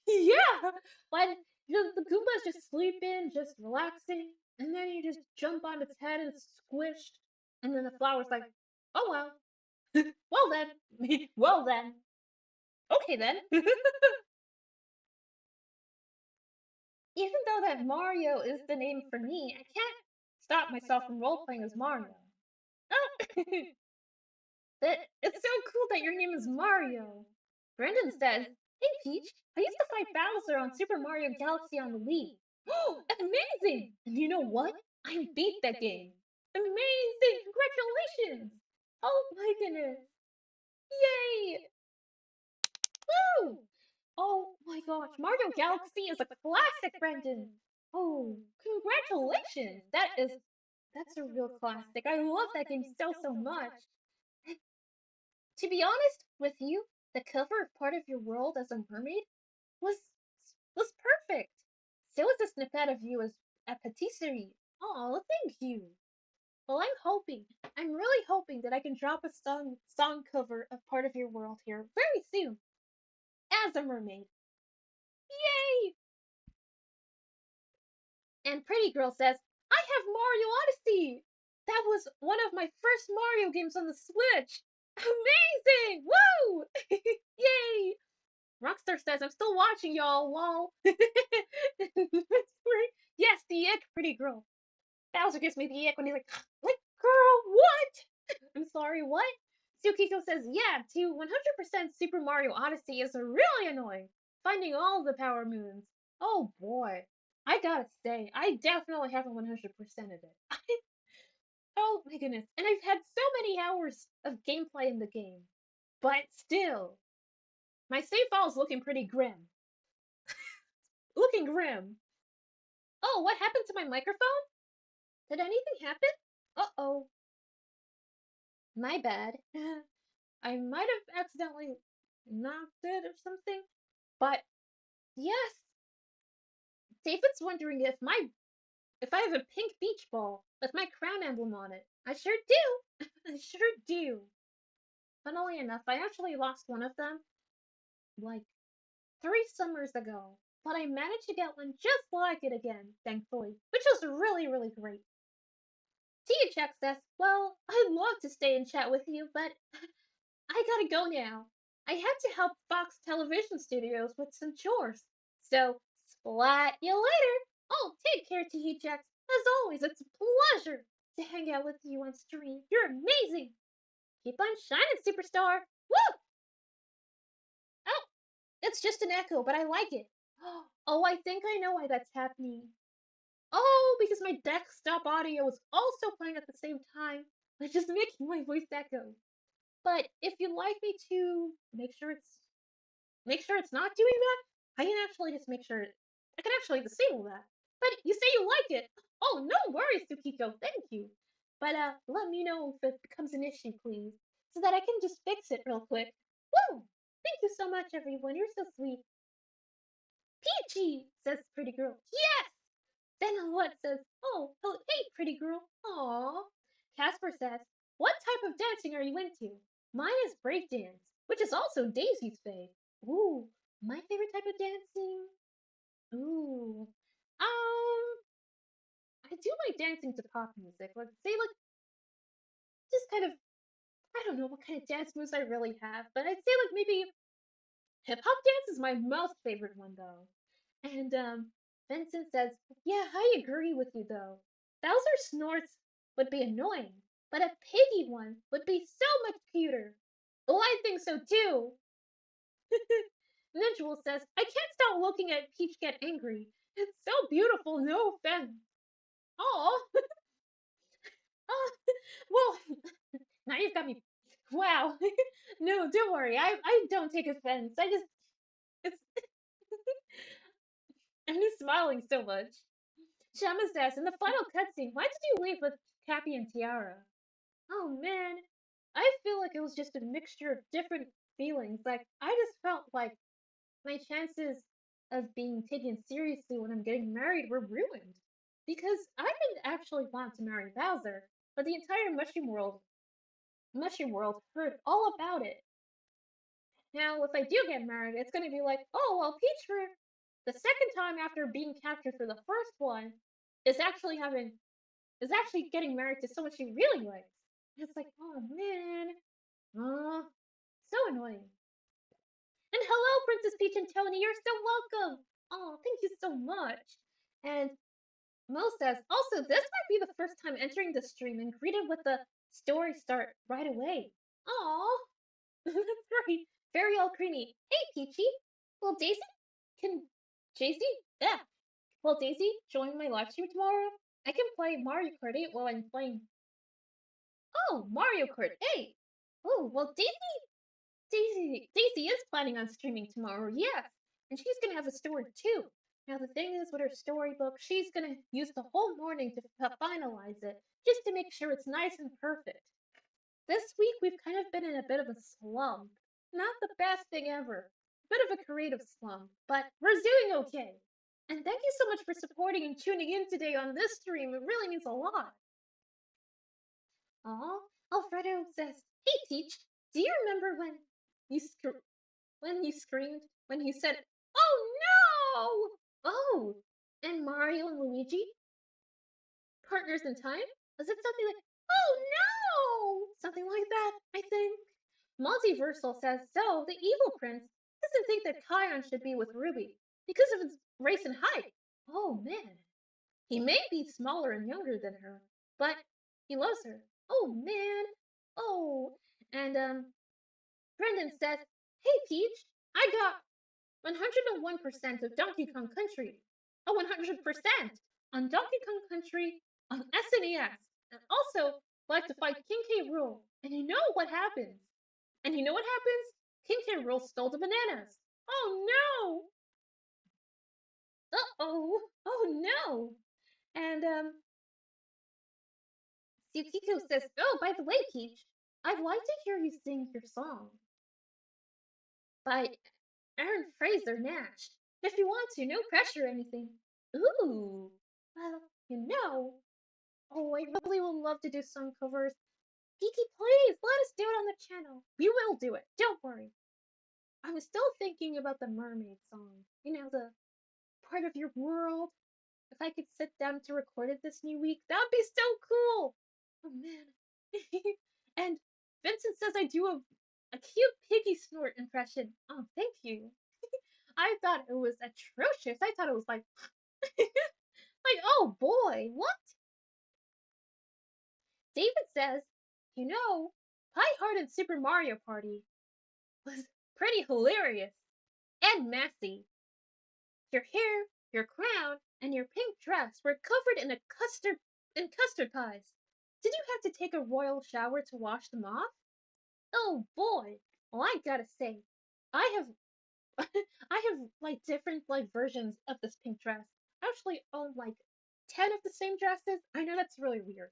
Yeah! When the Goomba's just sleeping, just relaxing, and then you just jump on its head and it's squished, and then the flower's like, oh well. Well then. Well then. Okay then. Even though that Mario is the name for me, I can't stop myself from role-playing as Mario. Oh, it's so cool that your name is Mario. Brendan says, hey Peach, I used to fight Bowser on Super Mario Galaxy on the Wii. Oh, amazing! And you know what? I beat that game. Amazing! Congratulations! Oh my goodness! Yay! Woo! Oh my gosh, Mario Galaxy is a classic, Brendan! Oh, congratulations! That's a real classic. I love that game so much. To be honest with you, the cover of Part of Your World as a mermaid was was perfect. So was a snippet of you as a patisserie. Oh, thank you. Well, I'm really hoping that I can drop a song cover of Part of Your World here very soon as a mermaid. Yay! And Pretty Girl says, I have Mario Odyssey! That was one of my first Mario games on the Switch! Amazing! Woo! Yay! Rockstar says, I'm still watching y'all, lol. Yes, the ick, Pretty Girl. Bowser gives me the ick when he's like, girl, what? I'm sorry, what? Tsukiko says, yeah, to 100% Super Mario Odyssey is really annoying. Finding all the power moons. Oh boy. I gotta say, I definitely haven't 100%ed it. Oh my goodness. And I've had so many hours of gameplay in the game. But still, my save file is looking pretty grim. Looking grim. Oh, what happened to my microphone? Did anything happen? Uh-oh. My bad. I might have accidentally knocked it or something. But yes, David's wondering if I have a pink beach ball with my crown emblem on it. I sure do. I sure do. Funnily enough, I actually lost one of them like 3 summers ago, but I managed to get one just like it again, thankfully, which was really great. Tia Check says, well, I'd love to stay and chat with you, but I gotta go now. I had to help Fox Television Studios with some chores. So, splat you later. Oh, take care, Tia Check. As always, it's a pleasure to hang out with you on stream. You're amazing. Keep on shining, superstar. Woo! Oh, it's just an echo, but I like it. Oh, I think I know why that's happening. Oh, because my desktop audio is also playing at the same time, which is making my voice echo. But if you'd like me to make sure it's not doing that, I can actually disable that. But you say you like it. Oh, no worries, Tsukiko. Thank you. But let me know if it becomes an issue, please, so that I can just fix it real quick. Woo! Thank you so much, everyone. You're so sweet. Peachy, says pretty girl. Yes! Then what says, oh, hey, pretty girl. Aww. Casper says, what type of dancing are you into? Mine is breakdance, which is also Daisy's fave. Ooh, my favorite type of dancing? Ooh. I do like dancing to pop music. Like, say, like, just kind of, I don't know what kind of dance moves I really have, but I'd say, like, maybe hip hop dance is my most favorite one, though. And, Vincent says, yeah, I agree with you, though. Bowser snorts would be annoying, but a piggy one would be so much cuter. Oh, I think so, too. Ninjawol says, I can't stop looking at Peach get angry. It's so beautiful, no offense. Oh, oh, well, now you've got me. Wow. No, don't worry. I don't take offense. It's, I'm just smiling so much. Shama says, in the final cutscene, why did you leave with Cappy and Tiara? Oh man, I feel like it was just a mixture of different feelings. Like, I just felt like my chances of being taken seriously when I'm getting married were ruined. Because I didn't actually want to marry Bowser, but the entire Mushroom World heard all about it. Now, if I do get married, it's gonna be like, oh well, Peach for the second time after being captured for the first one is actually getting married to someone she really likes. And it's like, oh man, so annoying. And hello, Princess Peach and Tony, you're so welcome. Oh, thank you so much. And Mo says, also, this might be the first time entering the stream and greeted with the story start right away. Aw, that's great. Very all creamy. Hey, Peachy. Well, Daisy? Can Daisy? Yeah. Well, Daisy, join my live stream tomorrow? I can play Mario Kart 8 while I'm playing. Oh, Mario Kart 8! Oh, well, Daisy is planning on streaming tomorrow, yes. And she's gonna have a story too. Now, the thing is, with her storybook, she's gonna use the whole morning to finalize it, just to make sure it's nice and perfect. This week, we've kind of been in a bit of a slump. Not the best thing ever. Bit of a creative slump, but we're doing okay. And thank you so much for supporting and tuning in today on this stream. It really means a lot. Aw, Alfredo says, "Hey, Peach, do you remember you screamed when you said, 'Oh no!'" Oh, and Mario and Luigi, partners in time? Was it something like, "Oh no!" Something like that, I think. Multiversal says, so the evil prince doesn't think that Kion should be with Ruby because of his race and height. Oh man. He may be smaller and younger than her, but he loves her. Oh man. Oh. And Brendan says, hey Peach, I got 101% of Donkey Kong Country. Oh, 100% on Donkey Kong Country on SNES. And also like to fight King K. Rool. And you know what happens? And you know what happens? King K. Rool stole the bananas. Oh no! Uh-oh! Oh no! And Tsukiko says, oh, by the way, Peach, I'd like to hear you sing your song by Aaron Fraser Nash. If you want to, no pressure or anything. Ooh, well, oh, I really would love to do song covers. Geeky, please, let us do it on the channel. We will do it, don't worry. I was still thinking about the mermaid song. You know, the part of your world. If I could sit down to record it this new week, that would be so cool. Oh man. And Vincent says I do a cute piggy snort impression. Oh, thank you. I thought it was atrocious. I thought it was like, like, oh boy, what? David says, Pie Hearted Super Mario Party was pretty hilarious and messy. Your hair, your crown, and your pink dress were covered in custard pies. Did you have to take a royal shower to wash them off? Oh boy. Well, I gotta say, I have I have like different like versions of this pink dress. actually own like 10 of the same dresses. I know that's really weird.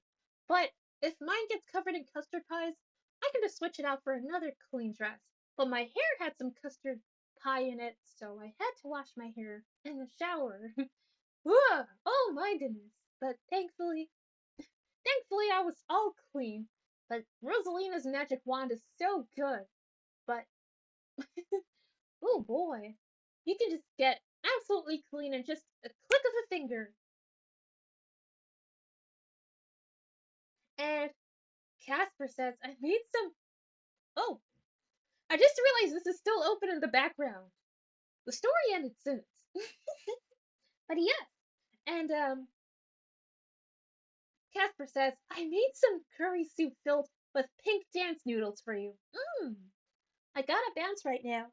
But if mine gets covered in custard pies, I can just switch it out for another clean dress. But my hair had some custard pie in it, so I had to wash my hair in the shower. Whoa! Oh my goodness. But thankfully I was all clean. But Rosalina's magic wand is so good. But oh boy, you can just get absolutely clean in just a click of a finger. And Casper says, I made some. Oh, I just realized this is still open in the background. The story ended since. But yes. And Casper says, I made some curry soup filled with pink dance noodles for you. Mmm. I gotta bounce right now.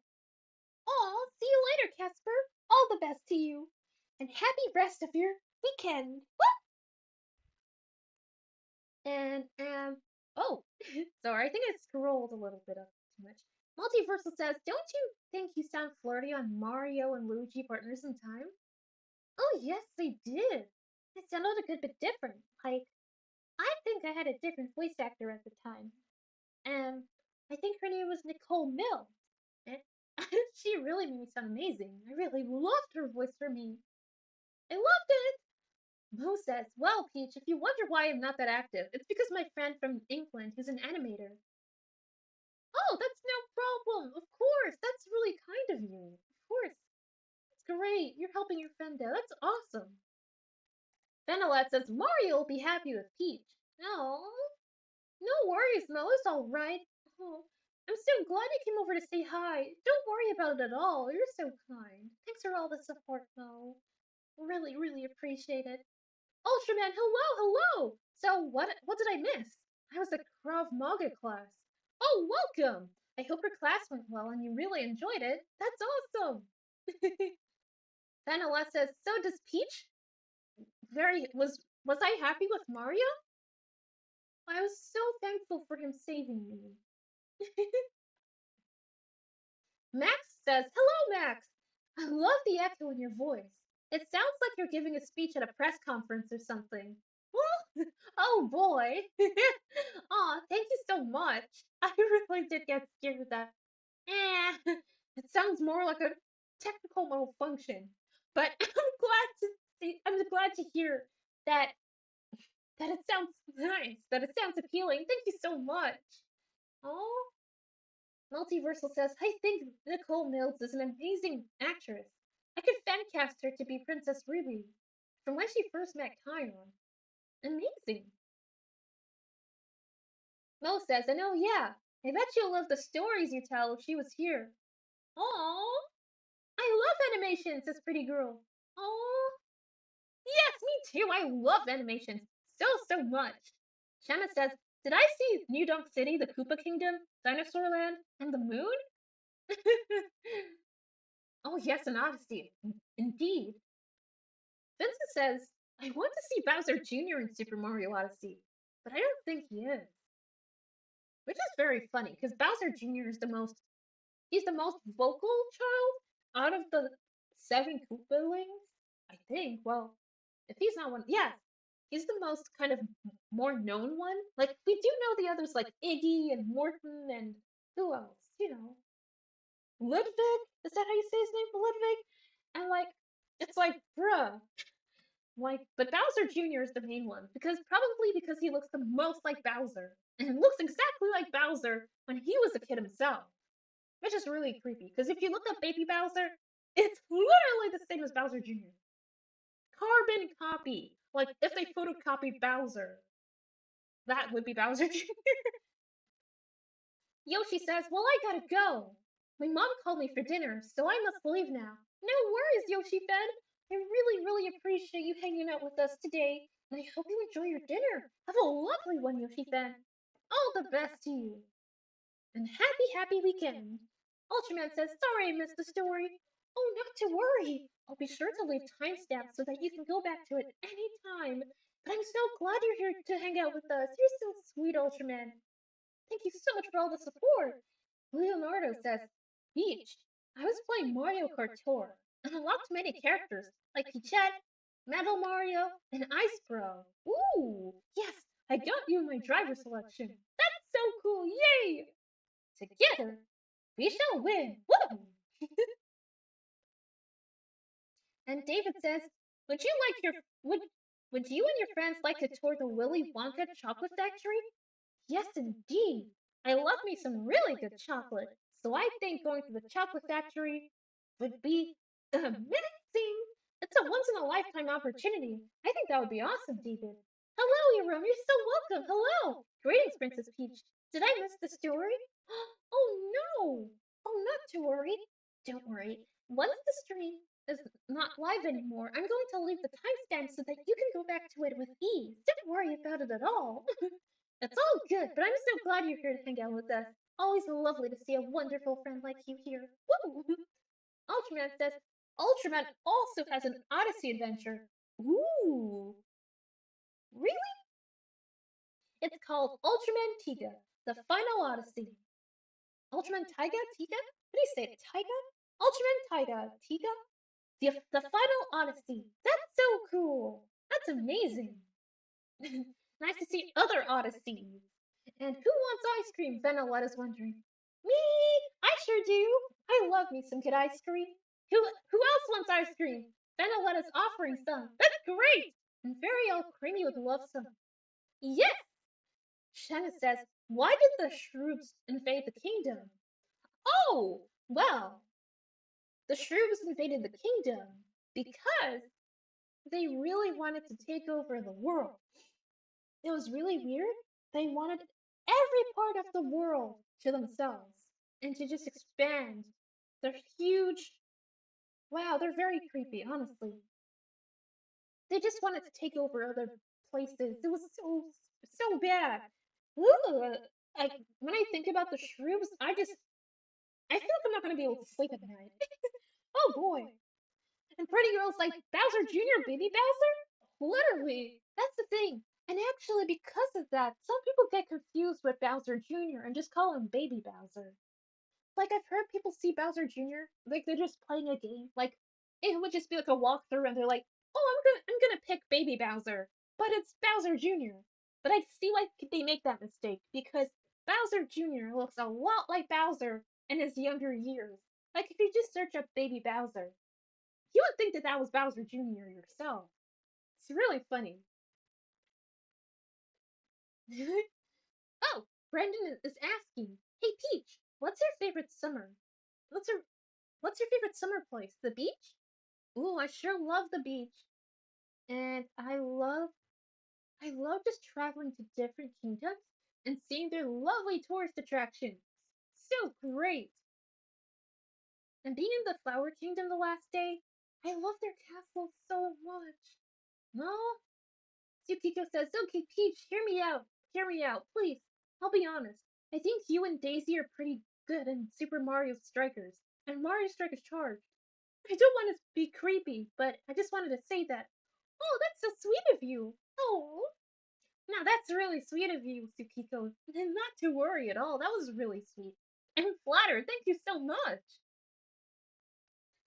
Aw, see you later, Casper. All the best to you. And happy rest of your weekend. And oh, sorry, I think I scrolled a little bit up too much. Multiversal says, don't you think you sound flirty on Mario and Luigi Partners in Time? Oh yes, they did. It sounded a good bit different. Like, I think I had a different voice actor at the time. And I think her name was Nicole Mill. And she really made me sound amazing. I really loved her voice for me. I loved it. Mo says, well, Peach, if you wonder why I'm not that active, it's because my friend from England, who's an animator. Oh, that's no problem. Of course. That's really kind of you. Of course. That's great. You're helping your friend out. That's awesome. Benelette says, Mario will be happy with Peach. No. No worries, Mo. It's all right. Oh, I'm so glad you came over to say hi. Don't worry about it at all. You're so kind. Thanks for all the support, Mo. Really, really appreciate it. Ultraman, hello, hello! So, what did I miss? I was at Krav Maga class. Oh, welcome! I hope your class went well and you really enjoyed it. That's awesome! Vanilla says, so does Peach? Was I happy with Mario? I was so thankful for him saving me. Max says, hello, Max! I love the echo in your voice. It sounds like you're giving a speech at a press conference or something. Well, oh boy. Aw, thank you so much. I really did get scared of that. It sounds more like a technical malfunction. But I'm glad to hear that it sounds nice, that it sounds appealing. Thank you so much. Oh, Multiversal says, I think Nicole Mills is an amazing actress. I could fan cast her to be Princess Ruby from when she first met Kion. Amazing. Mo says, and oh yeah, I bet you'll love the stories you tell if she was here. Aww, I love animation, says Pretty Girl. Aww, yes, me too, I love animation so much. Shanna says, did I see New Donk City, the Koopa Kingdom, Dinosaur Land, and the moon? Oh yes, an Odyssey. Indeed. Vincent says, I want to see Bowser Jr. in Super Mario Odyssey, but I don't think he is. Which is very funny, because Bowser Jr. is he's the most vocal child out of the seven Koopalings, I think. Well, if he's not one, yes, he's the most kind of more known one. Like, we do know the others, like Iggy and Morton and who else? Ludwig? Is that how you say his name? Ludwig? And like, it's like, bruh, like, but Bowser Jr. is the main one probably because he looks the most like Bowser, and looks exactly like Bowser when he was a kid himself, which is really creepy. Because if you look up Baby Bowser, it's literally the same as Bowser Jr. Carbon copy. Like if they photocopied Bowser, that would be Bowser Jr. Yoshi says, "Well, I gotta go. My mom called me for dinner, so I must leave now." No worries, Yoshi Fed. I really appreciate you hanging out with us today, and I hope you enjoy your dinner. Have a lovely one, Yoshi Fed. All the best to you, and happy weekend. Ultraman says, "Sorry I missed the story." Oh, not to worry. I'll be sure to leave timestamps so that you can go back to it any time. But I'm so glad you're here to hang out with us. You're so sweet, Ultraman. Thank you so much for all the support. Leonardo says, Peach, I was playing Mario Kart Tour and unlocked many characters, like Peachette. Metal Mario, and Ice Bro. Ooh, yes, I got you my driver selection. That's so cool, yay! Together, we shall win. Woo! And David says, would you like your would would you and your friends like to tour the Willy Wonka chocolate factory? Yes, indeed. I love me some really good chocolate, so I think going to the chocolate factory would be amazing. It's a once in a lifetime opportunity. I think that would be awesome, David. Hello, Iram. You're so welcome. Hello. Greetings, Princess Peach. Did I miss the story? Oh no. Oh, not to worry. Don't worry. Once the stream is not live anymore, I'm going to leave the timestamp so that you can go back to it with ease. Don't worry about it at all. It's all good, but I'm so glad you're here to hang out with us. Always lovely to see a wonderful friend like you here. Woo! Ultraman says Ultraman also has an Odyssey adventure. Ooh, really? It's called Ultraman Tiga, the Final Odyssey. Ultraman Taiga? Tiga? What do you say? Taiga? Ultraman Taiga? Tiga? The Final Odyssey. That's so cool. That's amazing. Nice to see other Odysseys. And who wants ice cream? Venelotta's wondering. Me! I sure do. I love me some good ice cream. Who else wants ice cream? Venelotta's offering some. That's great! And Fairy Creamy would love some. Yes! Shanna says, why did the Shroobs invade the kingdom? Oh! Well, the Shroobs invaded the kingdom because they really wanted to take over the world. It was really weird. They wanted every part of the world to themselves and to just expand. They're huge. Wow, they're very creepy, honestly. They just wanted to take over other places. It was so bad. Ooh, when I think about the shrooms, I feel like I'm not gonna be able to sleep at night. Oh boy. And pretty girls like Bowser Jr., Baby Bowser? Literally. That's the thing. And actually, because of that, some people get confused with Bowser Jr. and just call him Baby Bowser. Like, I've heard people see Bowser Jr., like, they're just playing a game. Like, it would just be like a walkthrough and they're like, oh, I'm gonna pick Baby Bowser. But it's Bowser Jr. But I see why they make that mistake, because Bowser Jr. looks a lot like Bowser in his younger years. Like, if you just search up Baby Bowser, you would think that that was Bowser Jr. yourself. It's really funny. Oh, Brendan is asking, "Hey Peach, what's your favorite summer? What's your what's your favorite summer place? The beach? Ooh, I sure love the beach, and I love just traveling to different kingdoms and seeing their lovely tourist attractions. So great! And being in the Flower Kingdom the last day, I love their castle so much. No, Tsukiko says, okay, Peach, hear me out, please. I'll be honest. I think you and Daisy are pretty good in Super Mario Strikers, and Mario Strikers Charged. I don't want to be creepy, but I just wanted to say that. Oh, that's so sweet of you. Oh, now that's really sweet of you, Tsukiko. And not to worry at all. That was really sweet. I'm flattered. Thank you so much.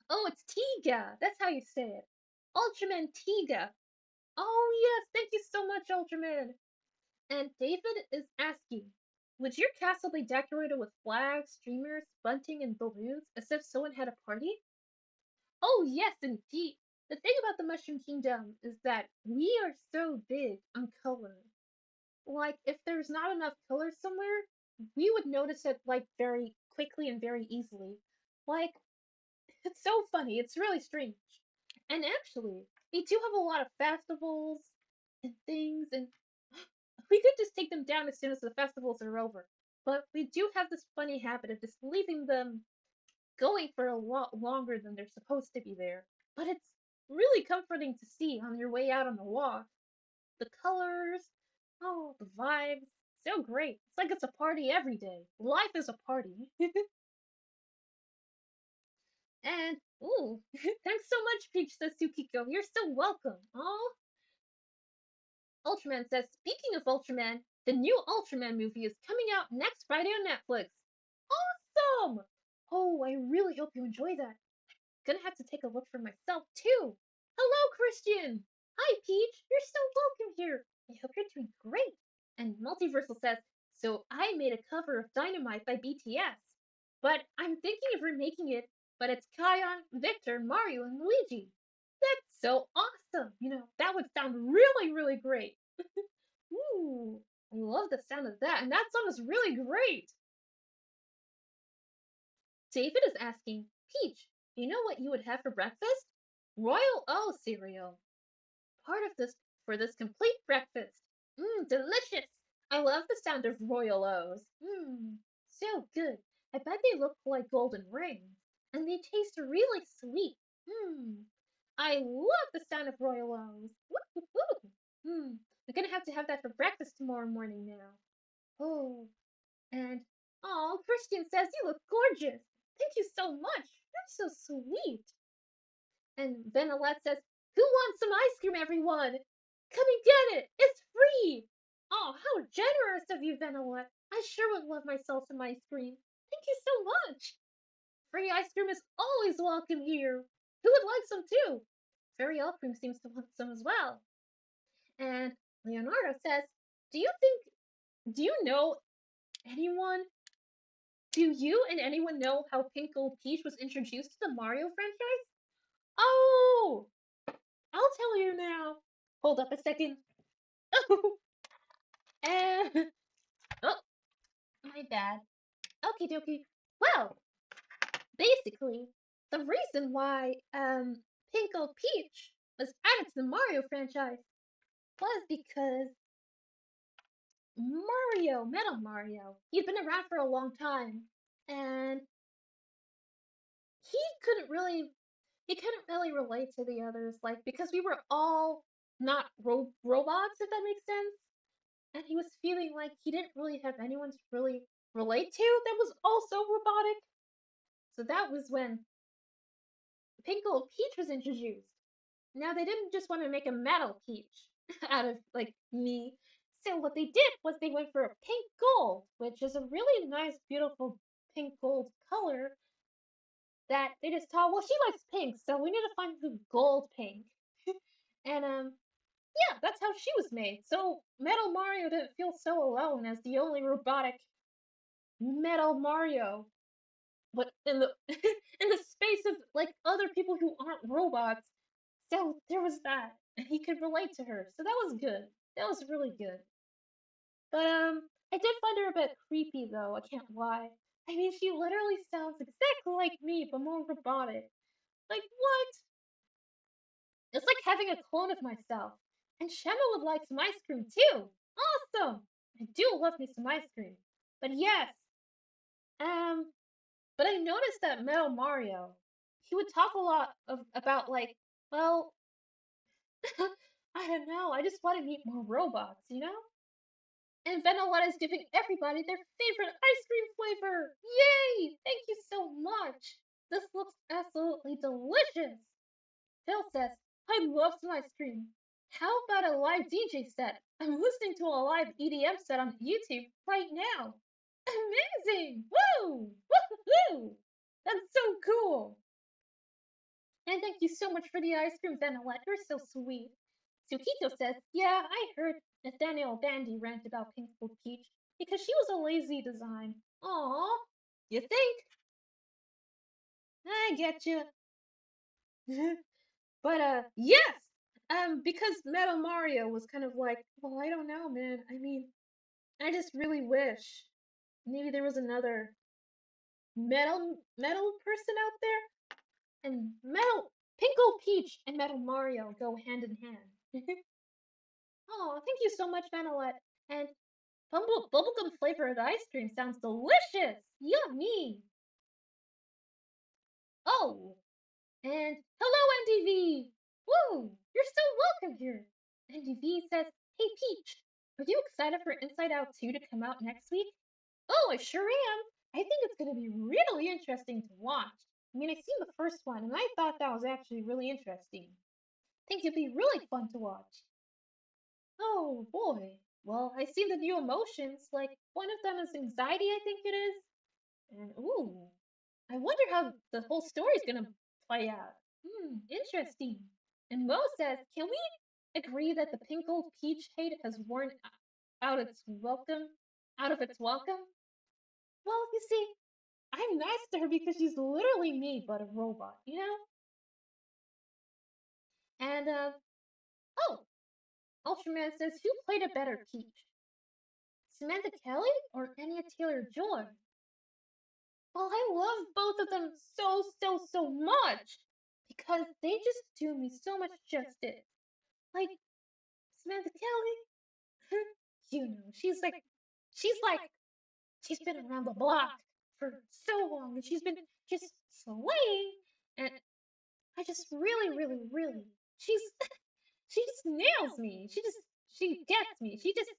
Oh, it's Tiga. That's how you say it. Ultraman Tiga. Oh, yes. Thank you so much, Ultraman. And David is asking, would your castle be decorated with flags, streamers, bunting, and balloons as if someone had a party? Oh, yes, indeed. The thing about the Mushroom Kingdom is that we are so big on color. Like, if there's not enough color somewhere, we would notice it, like, very quickly and very easily. Like, it's so funny. It's really strange. And actually, they do have a lot of festivals and things, and we could just take them down as soon as the festivals are over. But we do have this funny habit of just leaving them going for a lot longer than they're supposed to be there. But it's really comforting to see on your way out on the walk. The colors, oh, the vibes, so great. It's like it's a party every day. Life is a party. And, ooh, thanks so much, Peach, says Tsukiko. You're so welcome. Oh, Ultraman says, speaking of Ultraman, the new Ultraman movie is coming out next Friday on Netflix. Awesome! Oh, I really hope you enjoy that. Gonna have to take a look for myself, too. Hello, Christian! Hi, Peach! You're so welcome here! I hope you're doing great! And Multiversal says, so I made a cover of Dynamite by BTS. But I'm thinking of remaking it, but it's Kion, Victor, Mario, and Luigi. That's so awesome! That would sound really, really great. Ooh, I love the sound of that, and that song is really great! David is asking, Peach, you know what you would have for breakfast? Royal O cereal. Part of this for this complete breakfast. Mmm, delicious! I love the sound of Royal O's. Mmm, so good. I bet they look like golden rings, and they taste really sweet. Mmm, I love the sound of Royal O's. Woo-hoo-hoo. Mmm, I'm gonna have to have that for breakfast tomorrow morning now. Oh, and oh, Christian says you look gorgeous. Thank you so much. That's so sweet. And Vanillette says, who wants some ice cream, everyone? Come and get it! It's free! Oh, how generous of you, Vanillette. I sure would love myself some ice cream. Thank you so much. Free ice cream is always welcome here. Who would like some too? Fairy Elf Cream seems to want some as well. And Leonardo says, do you know anyone? Do you and anyone know how Pink Gold Peach was introduced to the Mario franchise? Oh, I'll tell you now. Hold up a second. Oh, and oh, my bad. Okie dokie. Well, basically, the reason why Pinko Peach was added to the Mario franchise was because Metal Mario, he'd been around for a long time, and he couldn't really he couldn't really relate to the others, like because we were all not robots, if that makes sense. And he was feeling like he didn't really have anyone to really relate to that was also robotic. So that was when Pinkle Peach was introduced. Now they didn't just want to make a metal peach out of like me. So what they did was they went for a pink gold, which is a really nice, beautiful pink gold color that they just thought, well, she likes pink, so we need to find the gold pink. And yeah, that's how she was made. So Metal Mario didn't feel so alone as the only robotic Metal Mario, but in the in the space of like other people who aren't robots. So there was that, and he could relate to her. So that was good. That was really good. But I did find her a bit creepy though. I can't lie. I mean, she literally sounds exactly like me, but more robotic. Like what? It's like having a clone of myself. And Shema would like some ice cream too. Awesome! I do love me some ice cream. But yes, um, but I noticed that Metal Mario, he would talk a lot about like, well, I don't know, I just want to meet more robots, you know? And Vanillette is giving everybody their favorite ice cream flavor! Yay! Thank you so much! This looks absolutely delicious! Phil says, I love some ice cream. How about a live DJ set? I'm listening to a live EDM set on YouTube right now. Amazing! Woo! Woo! That's so cool! And thank you so much for the ice cream, Vanillette. You're so sweet. Tsukito says, yeah, I heard Nathaniel Bandy rant about Pink Gold Peach because she was a lazy design. Aww. You think? I get you. But yes. Because Metal Mario was kind of like, well, I don't know, man. I mean, I just really wish maybe there was another metal person out there. And Metal Pinkle Peach and Metal Mario go hand in hand. Oh, thank you so much, Vanillette. And bubblegum flavored ice cream sounds delicious. Yummy. Oh, and hello, NDV. Woo, you're so welcome here. NDV says, hey, Peach, are you excited for Inside Out 2 to come out next week? Oh, I sure am. I think it's going to be really interesting to watch. I mean, I've seen the first one, and I thought that was actually really interesting. I think it'd be really fun to watch. Oh boy. Well, I see the new emotions. Like, one of them is anxiety, I think it is. And ooh, I wonder how the whole story's gonna play out. Interesting. And Mo says, can we agree that the pink old peach hate has worn out its welcome, out of its welcome? Well, you see, I'm nice to her because she's literally me, but a robot, you know? And, oh, Ultraman says, who played a better Peach? Samantha Kelly or Anya Taylor-Joy? Well, I love both of them so much because they just do me so much justice. Like, Samantha Kelly, you know, she's like, she's been around the block for so long and she's been just slaying. And I just really, she's she just nails me. She gets me. She just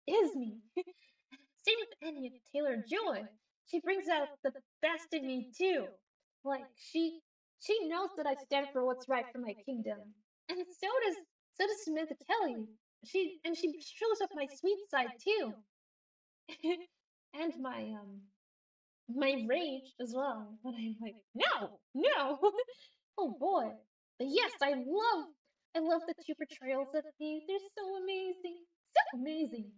is me. Same with Anya Taylor-Joy. She brings out the best in me too. Like she knows that I stand for what's right for my kingdom. And so does Samantha Kelly. She shows up my sweet side too. And my rage as well. When I'm like, no. Oh boy. But yes, I love the two portrayals of me. They're so amazing. So amazing.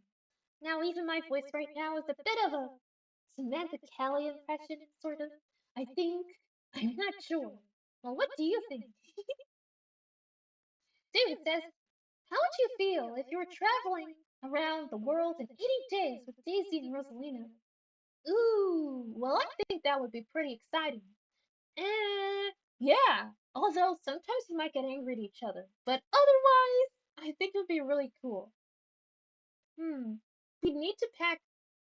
Now even my voice right now is a bit of a Samantha Kelly impression, sort of. I think. I'm not sure. Well, what do you think? David says, how would you feel if you were traveling around the world in 80 days with Daisy and Rosalina? Ooh, well, I think that would be pretty exciting. Yeah. Although sometimes we might get angry at each other, but otherwise, I think it would be really cool. We need to pack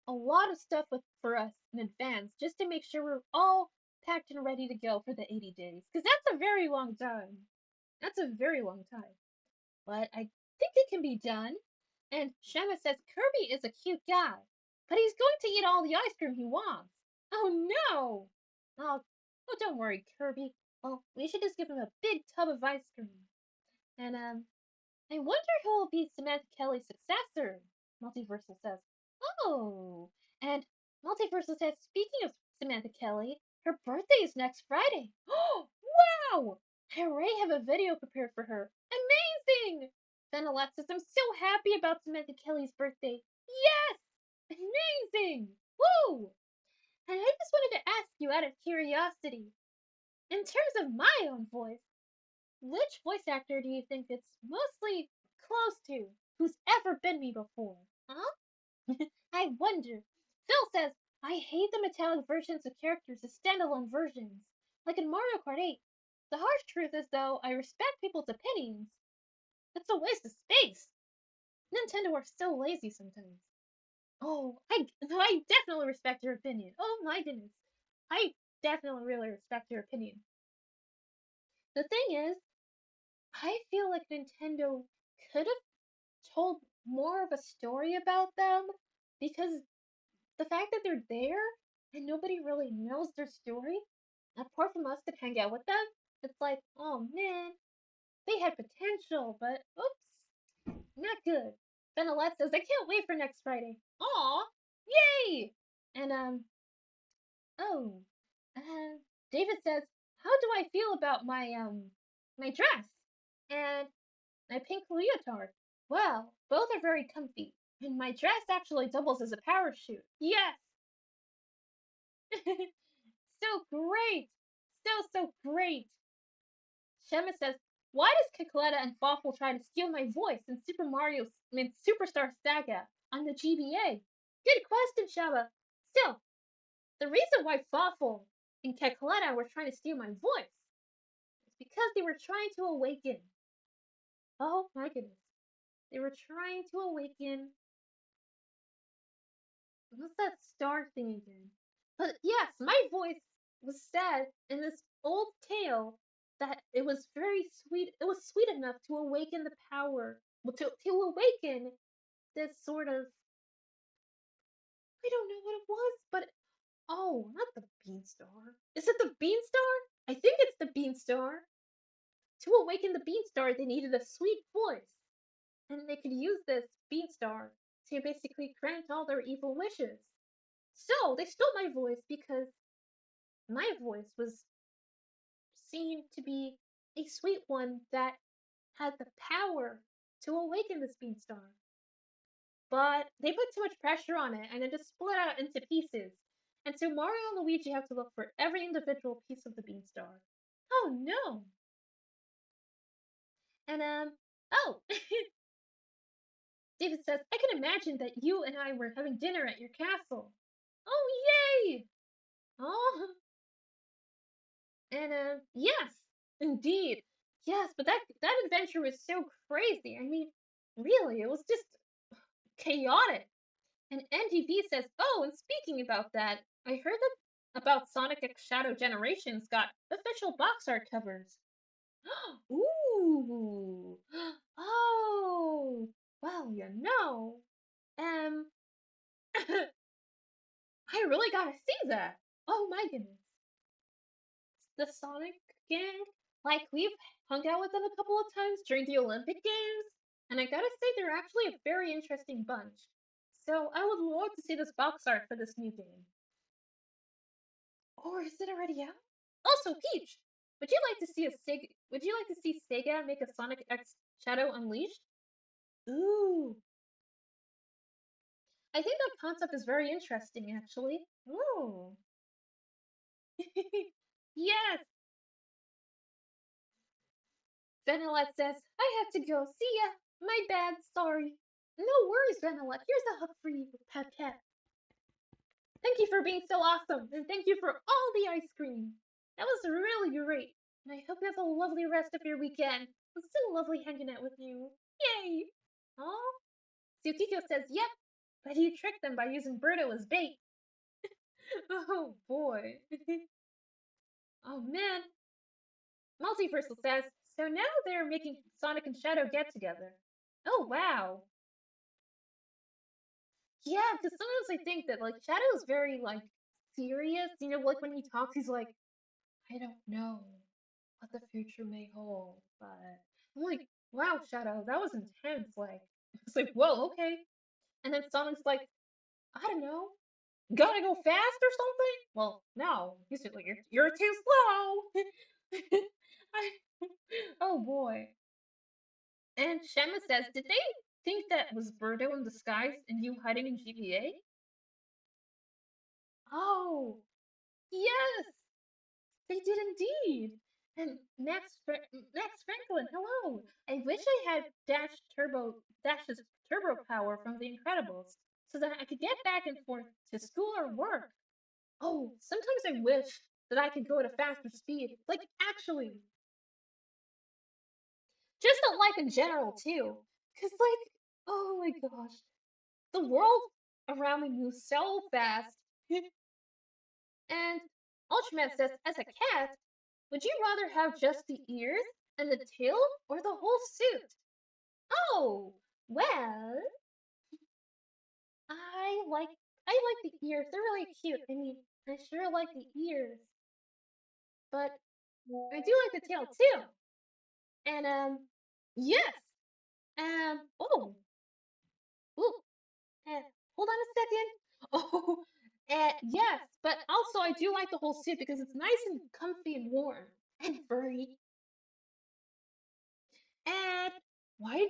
a lot of stuff for us in advance just to make sure we're all packed and ready to go for the 80 days. Because that's a very long time. That's a very long time. But I think it can be done. And Shema says Kirby is a cute guy, but he's going to eat all the ice cream he wants. Oh no! Oh, don't worry, Kirby. Well, we should just give him a big tub of ice cream. And I wonder who will be Samantha Kelly's successor. Multiversal says. Oh, and Multiversal says, speaking of Samantha Kelly, her birthday is next Friday. Oh, wow! I already have a video prepared for her. Amazing! Then Alexis, I'm so happy about Samantha Kelly's birthday. Yes! Amazing! Woo! And I just wanted to ask you out of curiosity, in terms of my own voice, which voice actor do you think it's mostly close to who's ever been me before? Huh? I wonder. Phil says, I hate the metallic versions of characters as standalone versions. Like in Mario Kart 8. The harsh truth is, though, I respect people's opinions. It's a waste of space. Nintendo are so lazy sometimes. Oh, I definitely respect your opinion. Oh my goodness. I definitely really respect your opinion. The thing is, I feel like Nintendo could have told more of a story about them because the fact that they're there and nobody really knows their story, apart from us that hang out with them, it's like, oh man, they had potential, but oops, not good. Benelette says, I can't wait for next Friday. Aw, yay! And oh, uh, David says, how do I feel about my dress and my pink leotard? Well, both are very comfy, and my dress actually doubles as a parachute. Yes, so great! So great! Shema says, why does Kikleta and Fawful try to steal my voice in Superstar Saga on the GBA? Good question, Shema. Still, the reason why Fawful and Kikleta were trying to steal my voice is because they were trying to awaken. Oh my goodness. They were trying to awaken. What's that star thing again? But yes, my voice was said in this old tale that it was very sweet. It was sweet enough to awaken the power, well, to awaken this sort of, I don't know what it was, but oh, not the Beanstar. Is it the Beanstar? I think it's the Beanstar. To awaken the Beanstar, they needed a sweet voice, and they could use this Beanstar to basically grant all their evil wishes. So they stole my voice because my voice was seen to be a sweet one that had the power to awaken this beanstar. But they put too much pressure on it and it just split out into pieces. And so Mario and Luigi have to look for every individual piece of the beanstar. Oh no! And oh, David says, I can imagine that you and I were having dinner at your castle. Oh yay! Oh, and yes, indeed, yes. But that adventure was so crazy. I mean, really, it was just chaotic. And NGV says, oh, and speaking about that, I heard that about Sonic X Shadow Generations got official box art covers. Ooh. Oh. Well, you know. Um, I really gotta see that. Oh my goodness. The Sonic gang, like we've hung out with them a couple of times during the Olympic Games, and I gotta say they're actually a very interesting bunch. So I would love to see this box art for this new game. Or is it already out? Also, Peach, would you like to see Sega make a Sonic X Shadow Unleashed? Ooh, I think that concept is very interesting, actually. Ooh. Yes, Vanillette says, I have to go. See ya. My bad, sorry. No worries, Vanillette. Here's a hug for you, Pet Cat. Thank you for being so awesome, and thank you for all the ice cream. That was really great, and I hope you have a lovely rest of your weekend. It was so lovely hanging out with you. Yay! Oh, Tsukiko says, yep, but you tricked them by using Birdo as bait. Oh boy. Oh man. Multiversal says, so now they're making Sonic and Shadow get together. Oh wow. Yeah, because sometimes I think that like Shadow is very like serious. You know, like when he talks, he's like, I don't know what the future may hold, but I'm like, wow, Shadow, that was intense. Like, it's like, whoa, okay. And then Sonic's like, I don't know, gotta go fast or something? Well, no, he's just like, you're too slow. I, oh boy. And Shema says, did they think that was Birdo in disguise and you hiding in GBA? Oh, yes, they did indeed. And Max Franklin, hello. I wish I had Dash's turbo power from The Incredibles, so that I could get back and forth to school or work. Oh, sometimes I wish that I could go at a faster speed. Like actually, just a life in general too. Cause like, oh my gosh, the world around me moves so fast. And Ultraman says, as a cat, would you rather have just the ears and the tail or the whole suit? Oh, well, I like I like the ears. They're really cute. I mean, I sure like the ears, but I do like the tail too. And yes. Oh, ooh, hold on a second. Oh, yes, but also I do like the whole suit because it's nice and comfy and warm and furry. And why?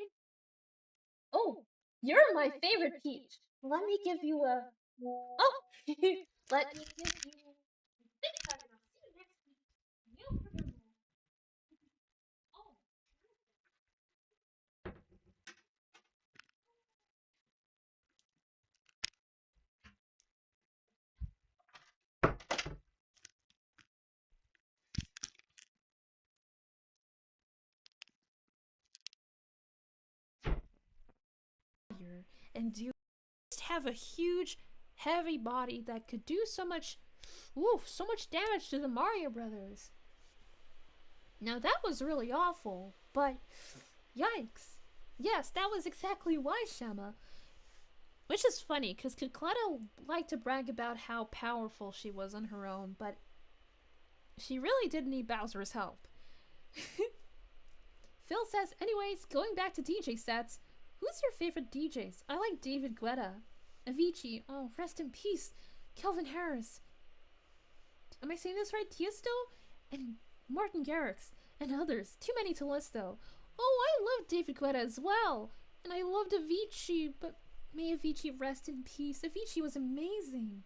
Oh, you're my favorite Peach. Let me give you a. Oh, let me give you. Think about it. I'll see you next week. You'll remember. Oh, and do have a huge, heavy body that could do so much damage to the Mario Brothers. Now that was really awful, but yikes. Yes, that was exactly why, Shema. Which is funny, because Concletta liked to brag about how powerful she was on her own, but she really did need Bowser's help. Phil says, anyways, going back to DJ sets, who's your favorite DJs? I like David Guetta, Avicii, oh, rest in peace, Kelvin Harris. Am I saying this right? Tiesto? And Martin Garrix, and others. Too many to list, though. Oh, I love David Guetta as well. And I loved Avicii, but may Avicii rest in peace. Avicii was amazing.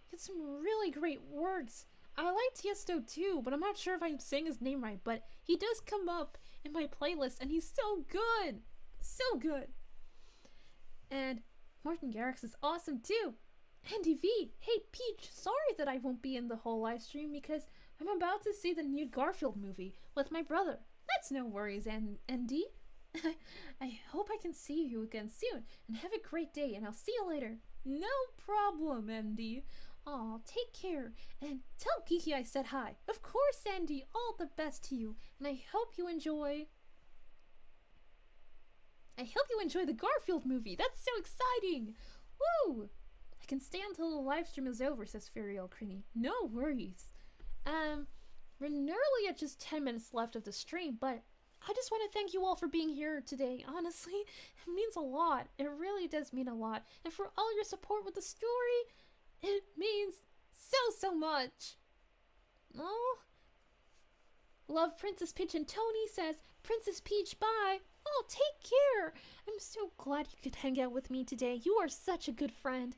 He had some really great works. I like Tiesto too, but I'm not sure if I'm saying his name right, but he does come up in my playlist and he's so good. So good. And Martin Garrix is awesome too. Andy V, hey Peach, sorry that I won't be in the whole live stream because I'm about to see the new Garfield movie with my brother. That's no worries, Andy. I hope I can see you again soon, and have a great day, and I'll see you later. No problem, Andy. Aw, take care, and tell Geeky I said hi. Of course, Andy, all the best to you, and I hope you enjoy the Garfield movie. That's so exciting! Woo! I can stay until the live stream is over, says Furiel Crinny. No worries. We're nearly at just 10 minutes left of the stream, but I just want to thank you all for being here today. Honestly, it means a lot. It really does mean a lot. And for all your support with the story, it means so much. Oh. Love Princess Peach, and Tony says, Princess Peach, bye. Oh, take care. I'm so glad you could hang out with me today. You are such a good friend.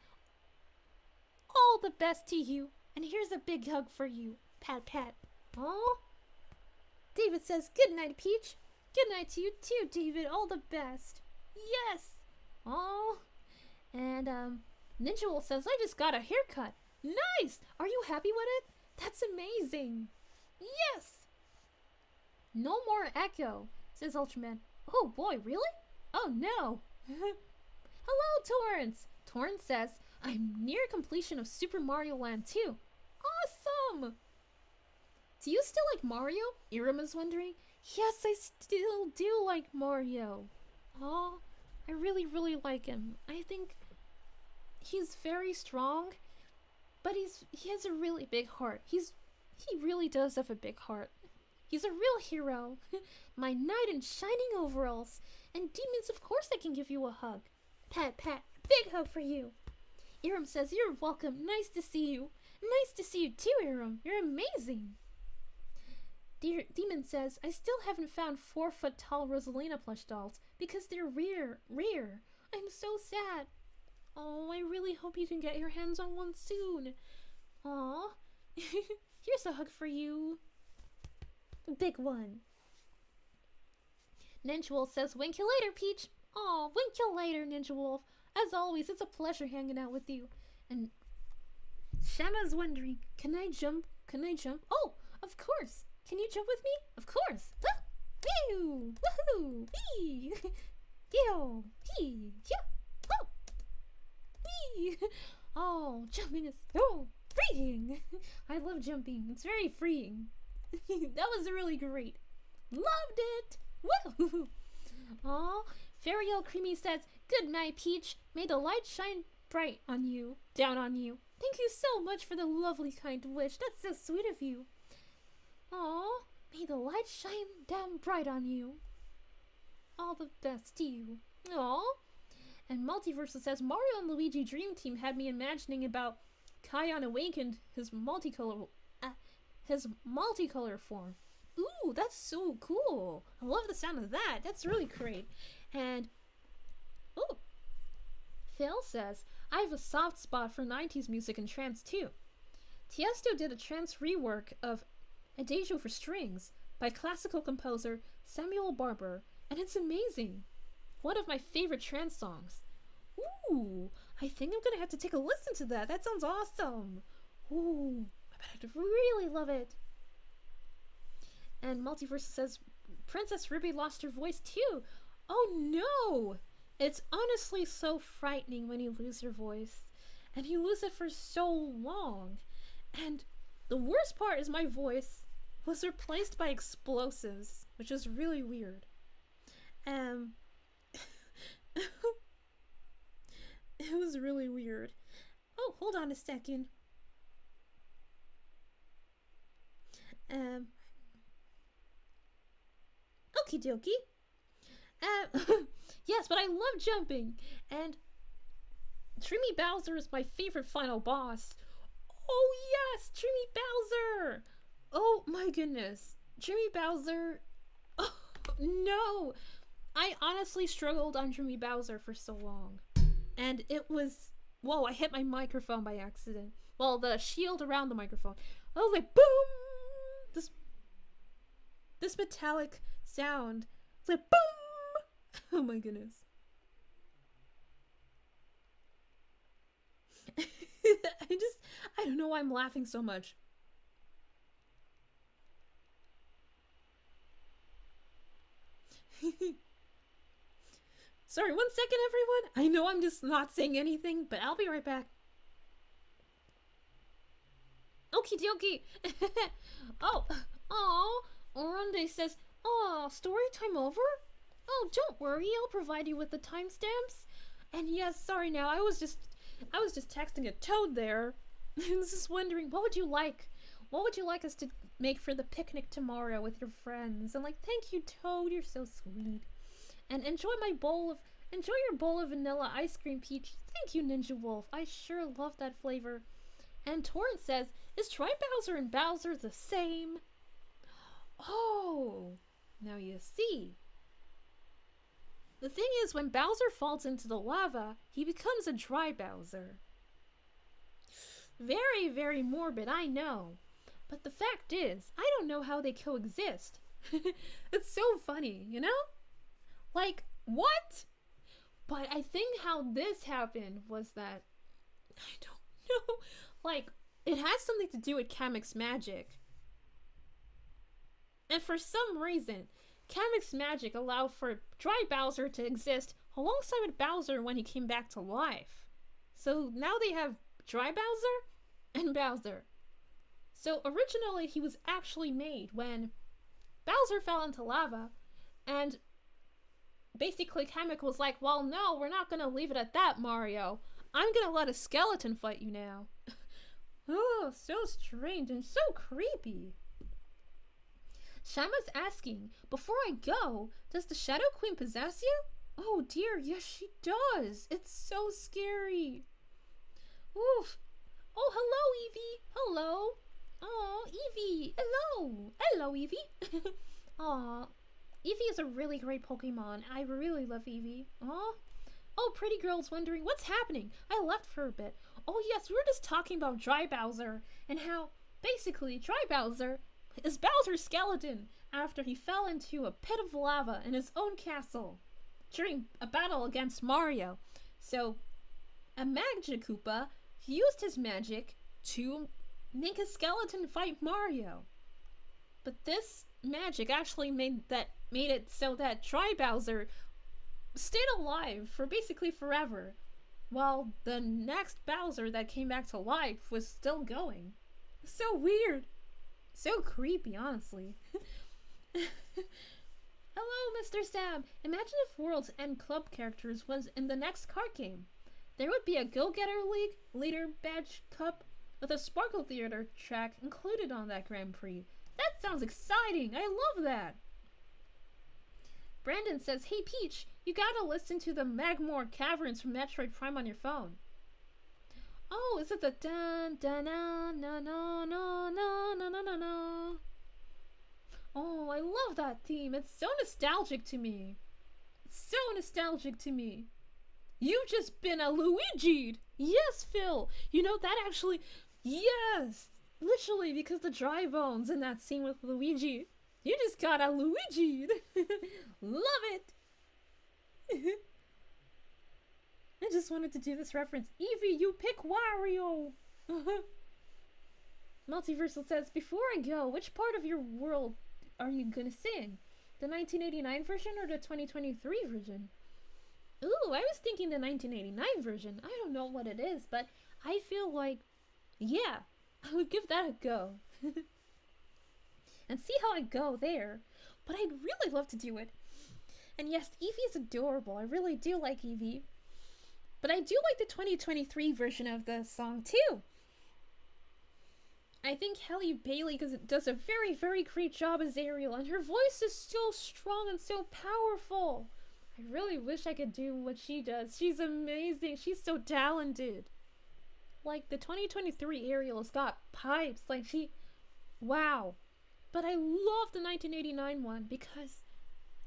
All the best to you. And here's a big hug for you. Pat, pat. Oh. David says, good night, Peach. Good night to you too, David. All the best. Yes. Oh. And, Ninja Wolf says, I just got a haircut. Nice. Are you happy with it? That's amazing. Yes. No more echo, says Ultraman. Oh boy, really? Oh no. Hello, Torrance. Torrance says, I'm near completion of Super Mario Land 2. Awesome. Do you still like Mario? Iram is wondering. Yes, I still do like Mario. Oh, I really like him. I think he's very strong, but he has a really big heart. He really does have a big heart. He's a real hero. My knight in shining overalls. And demons, of course I can give you a hug. Pat, pat, big hug for you. Iram says, you're welcome. Nice to see you. Nice to see you too, Iram. You're amazing. Demon says, I still haven't found 4-foot tall Rosalina plush dolls because they're rare. I'm so sad. Oh, I really hope you can get your hands on one soon. Aw. Here's a hug for you. Big one. Ninja Wolf says, wink you later, Peach. Aw, wink you later, Ninja Wolf. As always, it's a pleasure hanging out with you. And Shama's wondering, can I jump? Oh, of course. Can you jump with me? Of course. Ah! Woo! Woohoo! Wee! Yo! Hee! Yeah! Oh! Wee! Oh, jumping is so freeing! I love jumping. It's very freeing. That was really great. Loved it! Woo! Aw, Fariel Creamy says, good night, Peach. May the light shine bright on you, down on you. Thank you so much for the lovely kind wish. That's so sweet of you. Aw, may the light shine down bright on you. All the best to you. Aw. And Multiverse says, Mario and Luigi Dream Team had me imagining about Kion awakened his multicolor form. Ooh, that's so cool. I love the sound of that. That's really great. And, ooh, Phil says, I have a soft spot for 90s music and trance too. Tiesto did a trance rework of Adagio for Strings by classical composer Samuel Barber, and it's amazing. One of my favorite trance songs. Ooh, I think I'm gonna have to take a listen to that. That sounds awesome. Ooh, I bet I'd really love it. And Multiverse says, Princess Ruby lost her voice too. Oh no! It's honestly so frightening when you lose your voice. And you lose it for so long. And the worst part is my voice was replaced by explosives, which is really weird. It was really weird. Oh, hold on a second. Okie dokie. Yes, but I love jumping. And Trimmy Bowser is my favorite final boss. Oh yes, Trimmy Bowser! Oh my goodness. Trimmy Bowser. Oh, no. I honestly struggled on Dreamy Bowser for so long. And it was. Whoa, I hit my microphone by accident. Well, the shield around the microphone. I was like, boom! This metallic sound. It's like, boom! Oh my goodness. I don't know why I'm laughing so much. Sorry, 1 second, everyone. I know I'm just not saying anything, but I'll be right back. Okie dokie. Oh, Oronde says, oh, story time over? Oh, don't worry, I'll provide you with the timestamps. And yes, sorry now, I was just texting a toad there. I was just wondering, what would you like? What would you like us to make for the picnic tomorrow with your friends? And like, thank you, Toad, you're so sweet. And enjoy your bowl of vanilla ice cream, Peach. Thank you, Ninja Wolf. I sure love that flavor. And Torrent says, is Tri Bowser and Bowser the same? Oh, now you see. The thing is, when Bowser falls into the lava, he becomes a dry Bowser. Very, very morbid, I know. But the fact is, I don't know how they coexist. It's so funny, you know? Like, what? But I think how this happened was that, I don't know, like, it has something to do with Kamek's magic. And for some reason, Kamek's magic allowed for Dry Bowser to exist alongside with Bowser when he came back to life. So now they have Dry Bowser and Bowser. So originally he was actually made when Bowser fell into lava, and basically Kamek was like, well, no, we're not gonna leave it at that, Mario. I'm gonna let a skeleton fight you now. Oh, so strange and so creepy. Shama's asking, before I go, does the Shadow Queen possess you? Oh dear, yes she does. It's so scary. Oof. Oh, hello, Eevee. Hello. Oh, Eevee. Hello. Hello, Eevee. Aw. Eevee is a really great Pokemon. I really love Eevee. Aw. Oh, pretty girl's wondering what's happening. I left for a bit. Oh yes, we were just talking about Dry Bowser and how basically Dry Bowser is Bowser's skeleton after he fell into a pit of lava in his own castle during a battle against Mario. So a Magikoopa used his magic to make a skeleton fight Mario. But this magic actually made it so that Dry Bowser stayed alive for basically forever, while the next Bowser that came back to life was still going. So weird. So creepy, honestly. Hello, Mr. Sam. Imagine if World's End Club characters was in the next card game. There would be a Go-Getter League Leader Badge Cup with a Sparkle Theater track included on that Grand Prix. That sounds exciting. I love that. Brandon says, hey Peach, you gotta listen to the Magmore Caverns from Metroid Prime on your phone. Oh, is it the dun dun na na na na na na na na? Oh, I love that theme. It's so nostalgic to me. It's so nostalgic to me. You've just been a Luigi'd. Yes, Phil. You know that actually. Yes, literally because the dry bones in that scene with Luigi. You just got a Luigi'd. Love it. I just wanted to do this reference. Eevee, you pick Wario! Multiversal says, before I go, which part of your world are you gonna sing? The 1989 version or the 2023 version? Ooh, I was thinking the 1989 version. I don't know what it is, but I feel like, yeah, I would give that a go. And see how I go there. But I'd really love to do it. And yes, Eevee is adorable. I really do like Eevee. But I do like the 2023 version of the song too. I think Halle Bailey does a very, very great job as Ariel, and her voice is so strong and so powerful. I really wish I could do what she does. She's amazing. She's so talented. Like, the 2023 Ariel has got pipes. Like, wow. But I love the 1989 one because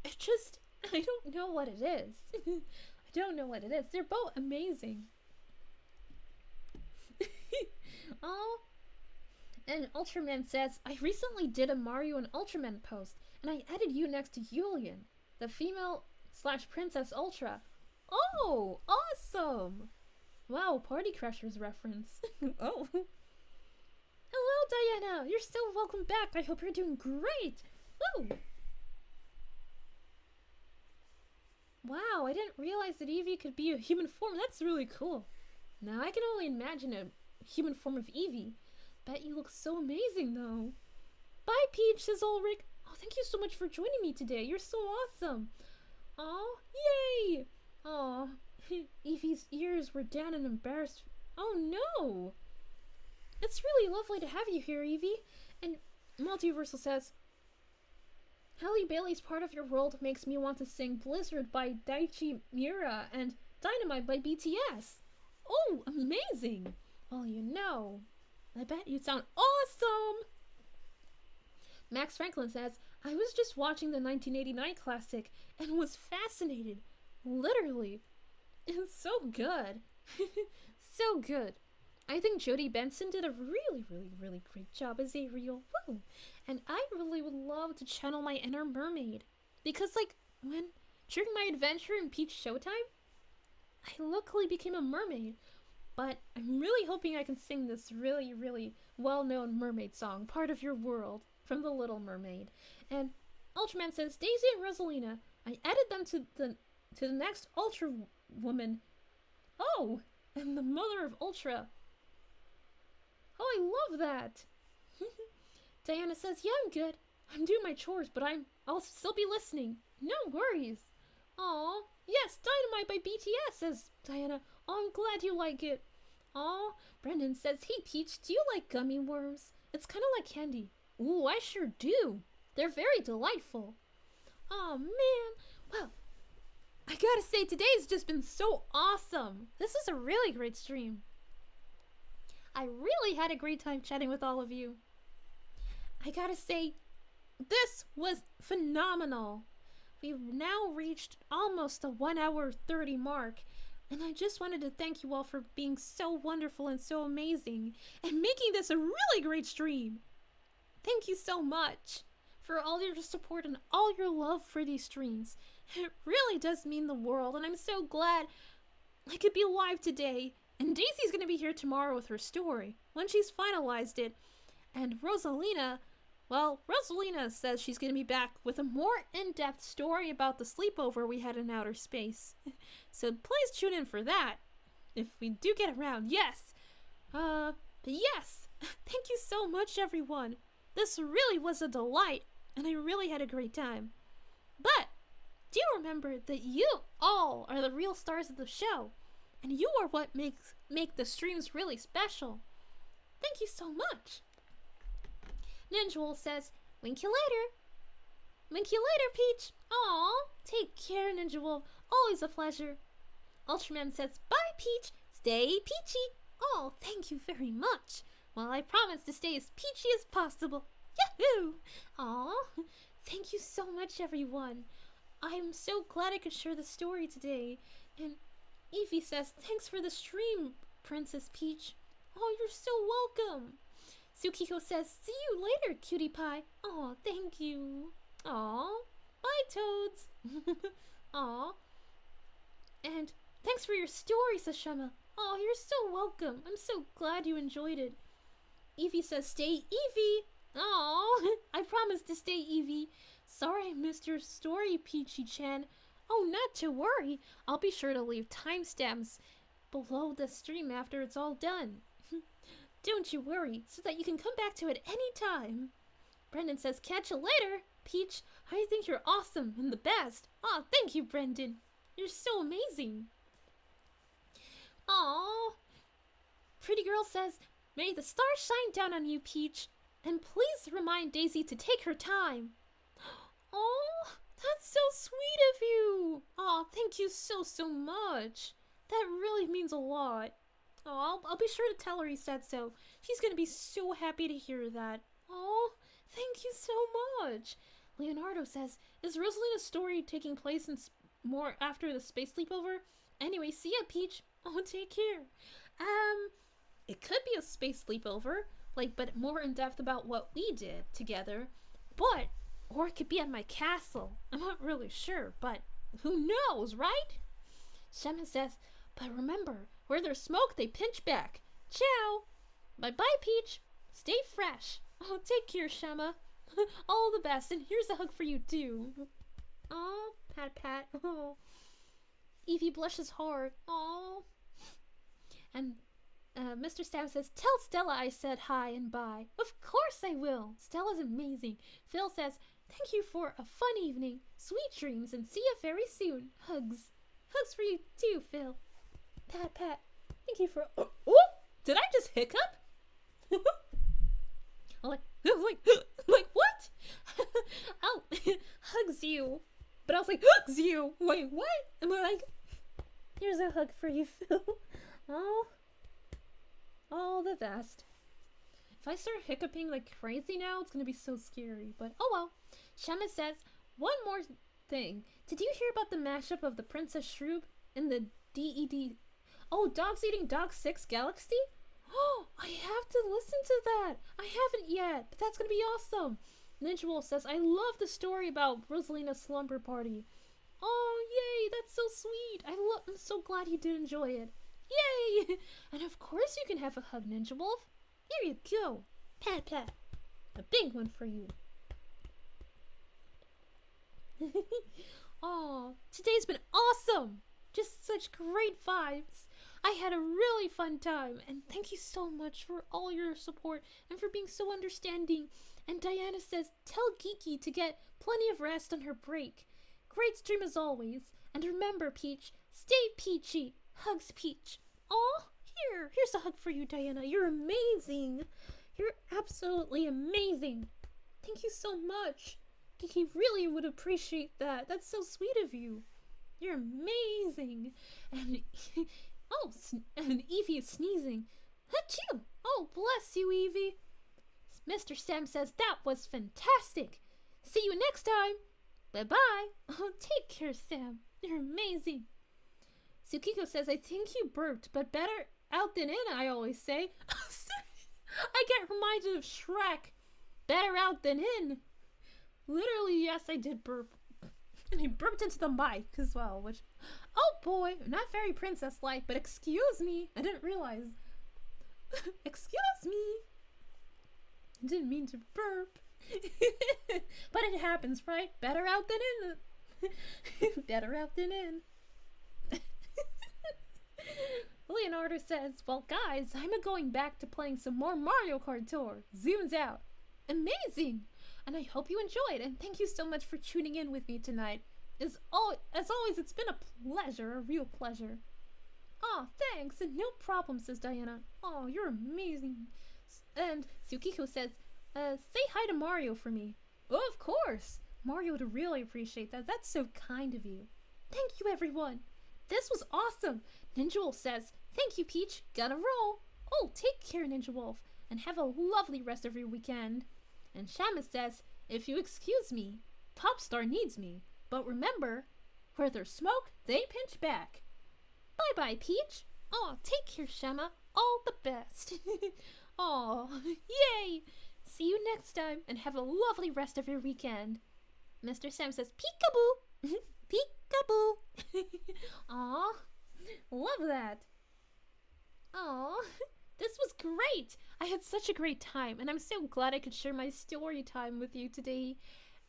It just, I don't know what it is. I don't know what it is. They're both amazing. Oh, and Ultraman says, I recently did a Mario and Ultraman post, and I added you next to Yulian, the female slash Princess Ultra. Oh, awesome! Wow, Party Crashers reference. Oh. Hello, Diana! You're so welcome back. I hope you're doing great. Woo! Wow, I didn't realize that Eevee could be a human form. That's really cool. Now I can only imagine a human form of Eevee. Bet you look so amazing, though. Bye, Peach, says Ulrich. Oh, thank you so much for joining me today. You're so awesome. Aw, yay! Aw, Eevee's ears were down and embarrassed. Oh, no! It's really lovely to have you here, Eevee. And Multiversal says, Halle Bailey's Part of Your World makes me want to sing Blizzard by Daichi Miura and Dynamite by BTS. Oh, amazing! Well, you know, I bet you sound awesome! Max Franklin says, I was just watching the 1989 classic and was fascinated. Literally. It's so good. So good. I think Jodie Benson did a really, really, really great job as Ariel. Woo! And I really would love to channel my inner mermaid. Because, like, during my adventure in Peach Showtime, I luckily became a mermaid. But I'm really hoping I can sing this really, really well-known mermaid song, Part of Your World, from The Little Mermaid. And Ultraman says, Daisy and Rosalina, I added them to the next Ultra Woman. Oh, and the mother of Ultra. Oh, I love that. Diana says, yeah, I'm good. I'm doing my chores, but I'll still be listening. No worries. Aw, yes, Dynamite by BTS, says Diana. Oh, I'm glad you like it. Aw, Brendan says, hey, Peach, do you like gummy worms? It's kind of like candy. Ooh, I sure do. They're very delightful. Aw, man. Well, I gotta say, today's just been so awesome. This is a really great stream. I really had a great time chatting with all of you. I gotta say, this was phenomenal. We've now reached almost the 1 hour 30 mark, and I just wanted to thank you all for being so wonderful and so amazing and making this a really great stream. Thank you so much for all your support and all your love for these streams. It really does mean the world, and I'm so glad I could be live today. And Daisy's going to be here tomorrow with her story, when she's finalized it. And Rosalina, well, Rosalina says she's going to be back with a more in-depth story about the sleepover we had in outer space. So please tune in for that, if we do get around, yes. But yes, thank you so much, everyone. This really was a delight, and I really had a great time. But do remember that you all are the real stars of the show. And you are what make the streams really special. Thank you so much. Ninjawol says, wink you later. Wink you later, Peach. Aw, take care, Ninjawol. Always a pleasure. Ultraman says, bye, Peach. Stay peachy. Oh, thank you very much. Well, I promise to stay as peachy as possible. Yahoo! Aw, thank you so much, everyone. I'm so glad I could share the story today. And Eevee says, thanks for the stream, Princess Peach. Oh, you're so welcome. Tsukiko says, see you later, cutie pie. Oh, thank you. Aw, bye, Toads. Aw. And thanks for your story, Sashama. Oh, you're so welcome. I'm so glad you enjoyed it. Eevee says, stay Eevee. Aw, I promise to stay Eevee. Sorry I missed your story, Peachy-chan. Oh, not to worry. I'll be sure to leave timestamps below the stream after it's all done. Don't you worry, so that you can come back to it any time. Brendan says, catch you later, Peach. I think you're awesome and the best. Aw, thank you, Brendan. You're so amazing. Aw. Pretty Girl says, may the stars shine down on you, Peach. And please remind Daisy to take her time. Oh, that's so sweet of you. Oh, thank you so, so much. That really means a lot. Oh, I'll be sure to tell her he said so. She's going to be so happy to hear that. Oh, thank you so much. Leonardo says, is Rosalina's story taking place in more after the space sleepover? Anyway, see ya, Peach. Oh, take care. It could be a space sleepover, like, but more in depth about what we did together. But, or it could be at my castle. I'm not really sure, but who knows, right? Shaman says, but remember, where there's smoke, they pinch back. Ciao. Bye-bye, Peach. Stay fresh. Oh, take care, Shama. All the best, and here's a hug for you, too. Aw, pat pat. Oh. Evie blushes hard. Aw. And Mr. Stab says, tell Stella I said hi and bye. Of course I will. Stella's amazing. Phil says, thank you for a fun evening. Sweet dreams, and see you very soon. Hugs. Hugs for you, too, Phil. Pat pat. Thank you for... Oh! Did I just hiccup? like what? Oh, hugs you. But I was like, hugs you. Wait, what? And I'm like, here's a hug for you, Phil. Oh, all the best. If I start hiccuping like crazy now, it's gonna be so scary. But oh well. Shema says, one more thing. Did you hear about the mashup of the Princess Shroob in the DED? Oh, Dogs Eating Dogs 6 Galaxy? Oh, I have to listen to that. I haven't yet, but that's gonna be awesome. Ninja Wolf says, I love the story about Rosalina's slumber party. Oh, yay, that's so sweet. I'm so glad you did enjoy it. Yay! And of course you can have a hug, Ninja Wolf. Here you go. Pat pat. A big one for you. Oh, today's been awesome. Just such great vibes. I had a really fun time, and thank you so much for all your support and for being so understanding. And Diana says, tell Geeky to get plenty of rest on her break. Great stream as always. And remember, Peach, stay peachy. Hugs, Peach. Aw, here's a hug for you, Diana. You're amazing. You're absolutely amazing. Thank you so much. Geeky really would appreciate that. That's so sweet of you. You're amazing. And oh, and Evie is sneezing. Achoo! Oh, bless you, Evie. Mr. Sam says that was fantastic. See you next time. Bye-bye. Oh, take care, Sam. You're amazing. Tsukiko says, I think you burped, but better out than in, I always say. I get reminded of Shrek. Better out than in. Literally, yes, I did burp. And he burped into the mic as well, which, oh boy, not very princess-like, but excuse me. I didn't realize. Excuse me. I didn't mean to burp. But it happens, right? Better out than in. Better out than in. Leonardo says, well guys, I'm going back to playing some more Mario Kart Tour. Zooms out. Amazing! And I hope you enjoyed, and thank you so much for tuning in with me tonight. As always, it's been a pleasure, a real pleasure. Aw, thanks, and no problem, says Diana. Oh, you're amazing. And Tsukiko says, say hi to Mario for me. Oh, of course. Mario would really appreciate that. That's so kind of you. Thank you, everyone. This was awesome. Ninja Wolf says, thank you, Peach. Gotta roll. Oh, take care, Ninja Wolf, and have a lovely rest of your weekend. And Shamus says, if you excuse me, Popstar needs me. But remember, where there's smoke, they pinch back. Bye-bye, Peach. Oh, take care, Shema. All the best. Oh, yay. See you next time, and have a lovely rest of your weekend. Mr. Sam says, peekaboo. Peekaboo. Aw, love that. Aw, this was great. I had such a great time, and I'm so glad I could share my story time with you today.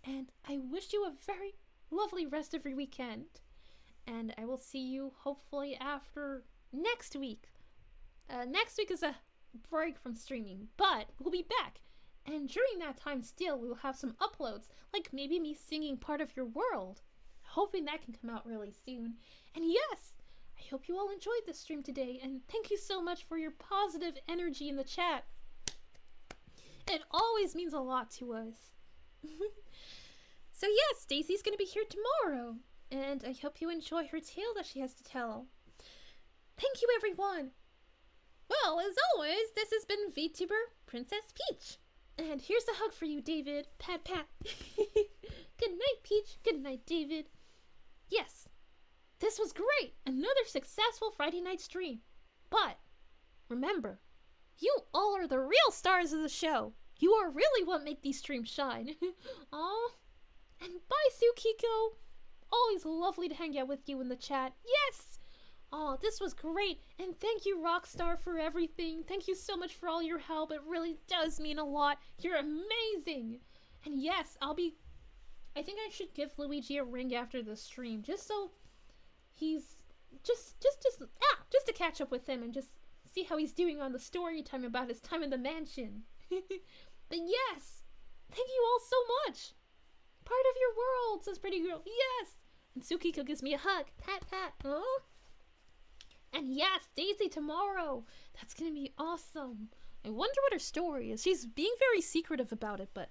And I wish you a very lovely rest of your weekend. And I will see you hopefully after next week. Next week is a break from streaming, but we'll be back. And during that time still, we'll have some uploads, like maybe me singing Part of Your World. Hoping that can come out really soon. And yes, I hope you all enjoyed this stream today, and thank you so much for your positive energy in the chat. It always means a lot to us. So yes, Stacy's gonna be here tomorrow, and I hope you enjoy her tale that she has to tell. Thank you, everyone. Well, as always, this has been VTuber Princess Peach. And here's a hug for you, David. Pat, pat. Good night, Peach. Good night, David. Yes, this was great. Another successful Friday night stream. But remember, you all are the real stars of the show. You are really what make these streams shine. Aw. And bye, Tsukiko. Always lovely to hang out with you in the chat. Yes! Oh, this was great. And thank you, Rockstar, for everything. Thank you so much for all your help. It really does mean a lot. You're amazing. And yes, I think I should give Luigi a ring after the stream, just so he's just to catch up with him and just see how he's doing on the story time about his time in the mansion. But yes, thank you all so much. Part of your world, says Pretty Girl. Yes. And Tsukiko gives me a hug. Pat, pat. Oh. And yes, Daisy tomorrow. That's gonna be awesome. I wonder what her story is. She's being very secretive about it, but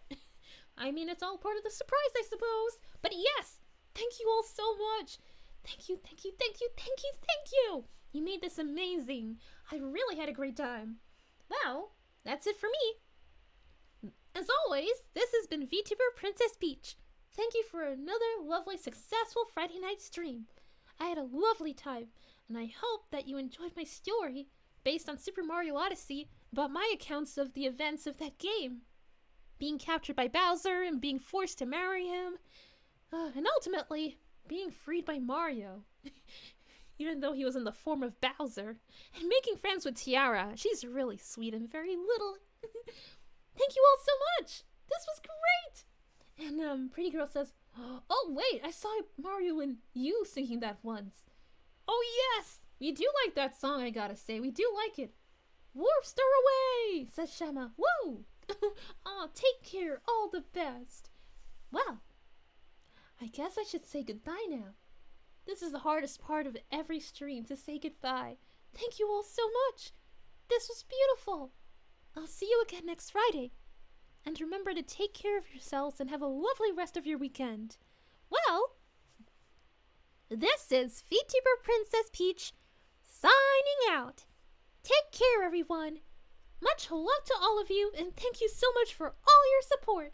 I mean, it's all part of the surprise, I suppose. But yes, thank you all so much. Thank you, thank you, thank you, thank you, thank you. You made this amazing. I really had a great time. Well, that's it for me. As always, this has been VTuber Princess Peach. Thank you for another lovely, successful Friday night stream. I had a lovely time, and I hope that you enjoyed my story based on Super Mario Odyssey about my accounts of the events of that game. Being captured by Bowser and being forced to marry him, and ultimately being freed by Mario, even though he was in the form of Bowser, and making friends with Tiara. She's really sweet and very little. Thank you all so much. This was great. And Pretty Girl says, oh wait, I saw Mario and you singing that once. Oh yes, we do like that song, I gotta say. We do like it. Warp Star away, says Shema. Woo! Aw, take care, all the best. Well, I guess I should say goodbye now. This is the hardest part of every stream, to say goodbye. Thank you all so much. This was beautiful. I'll see you again next Friday. And remember to take care of yourselves and have a lovely rest of your weekend. Well, this is VTuber Princess Peach signing out. Take care, everyone. Much love to all of you, and thank you so much for all your support.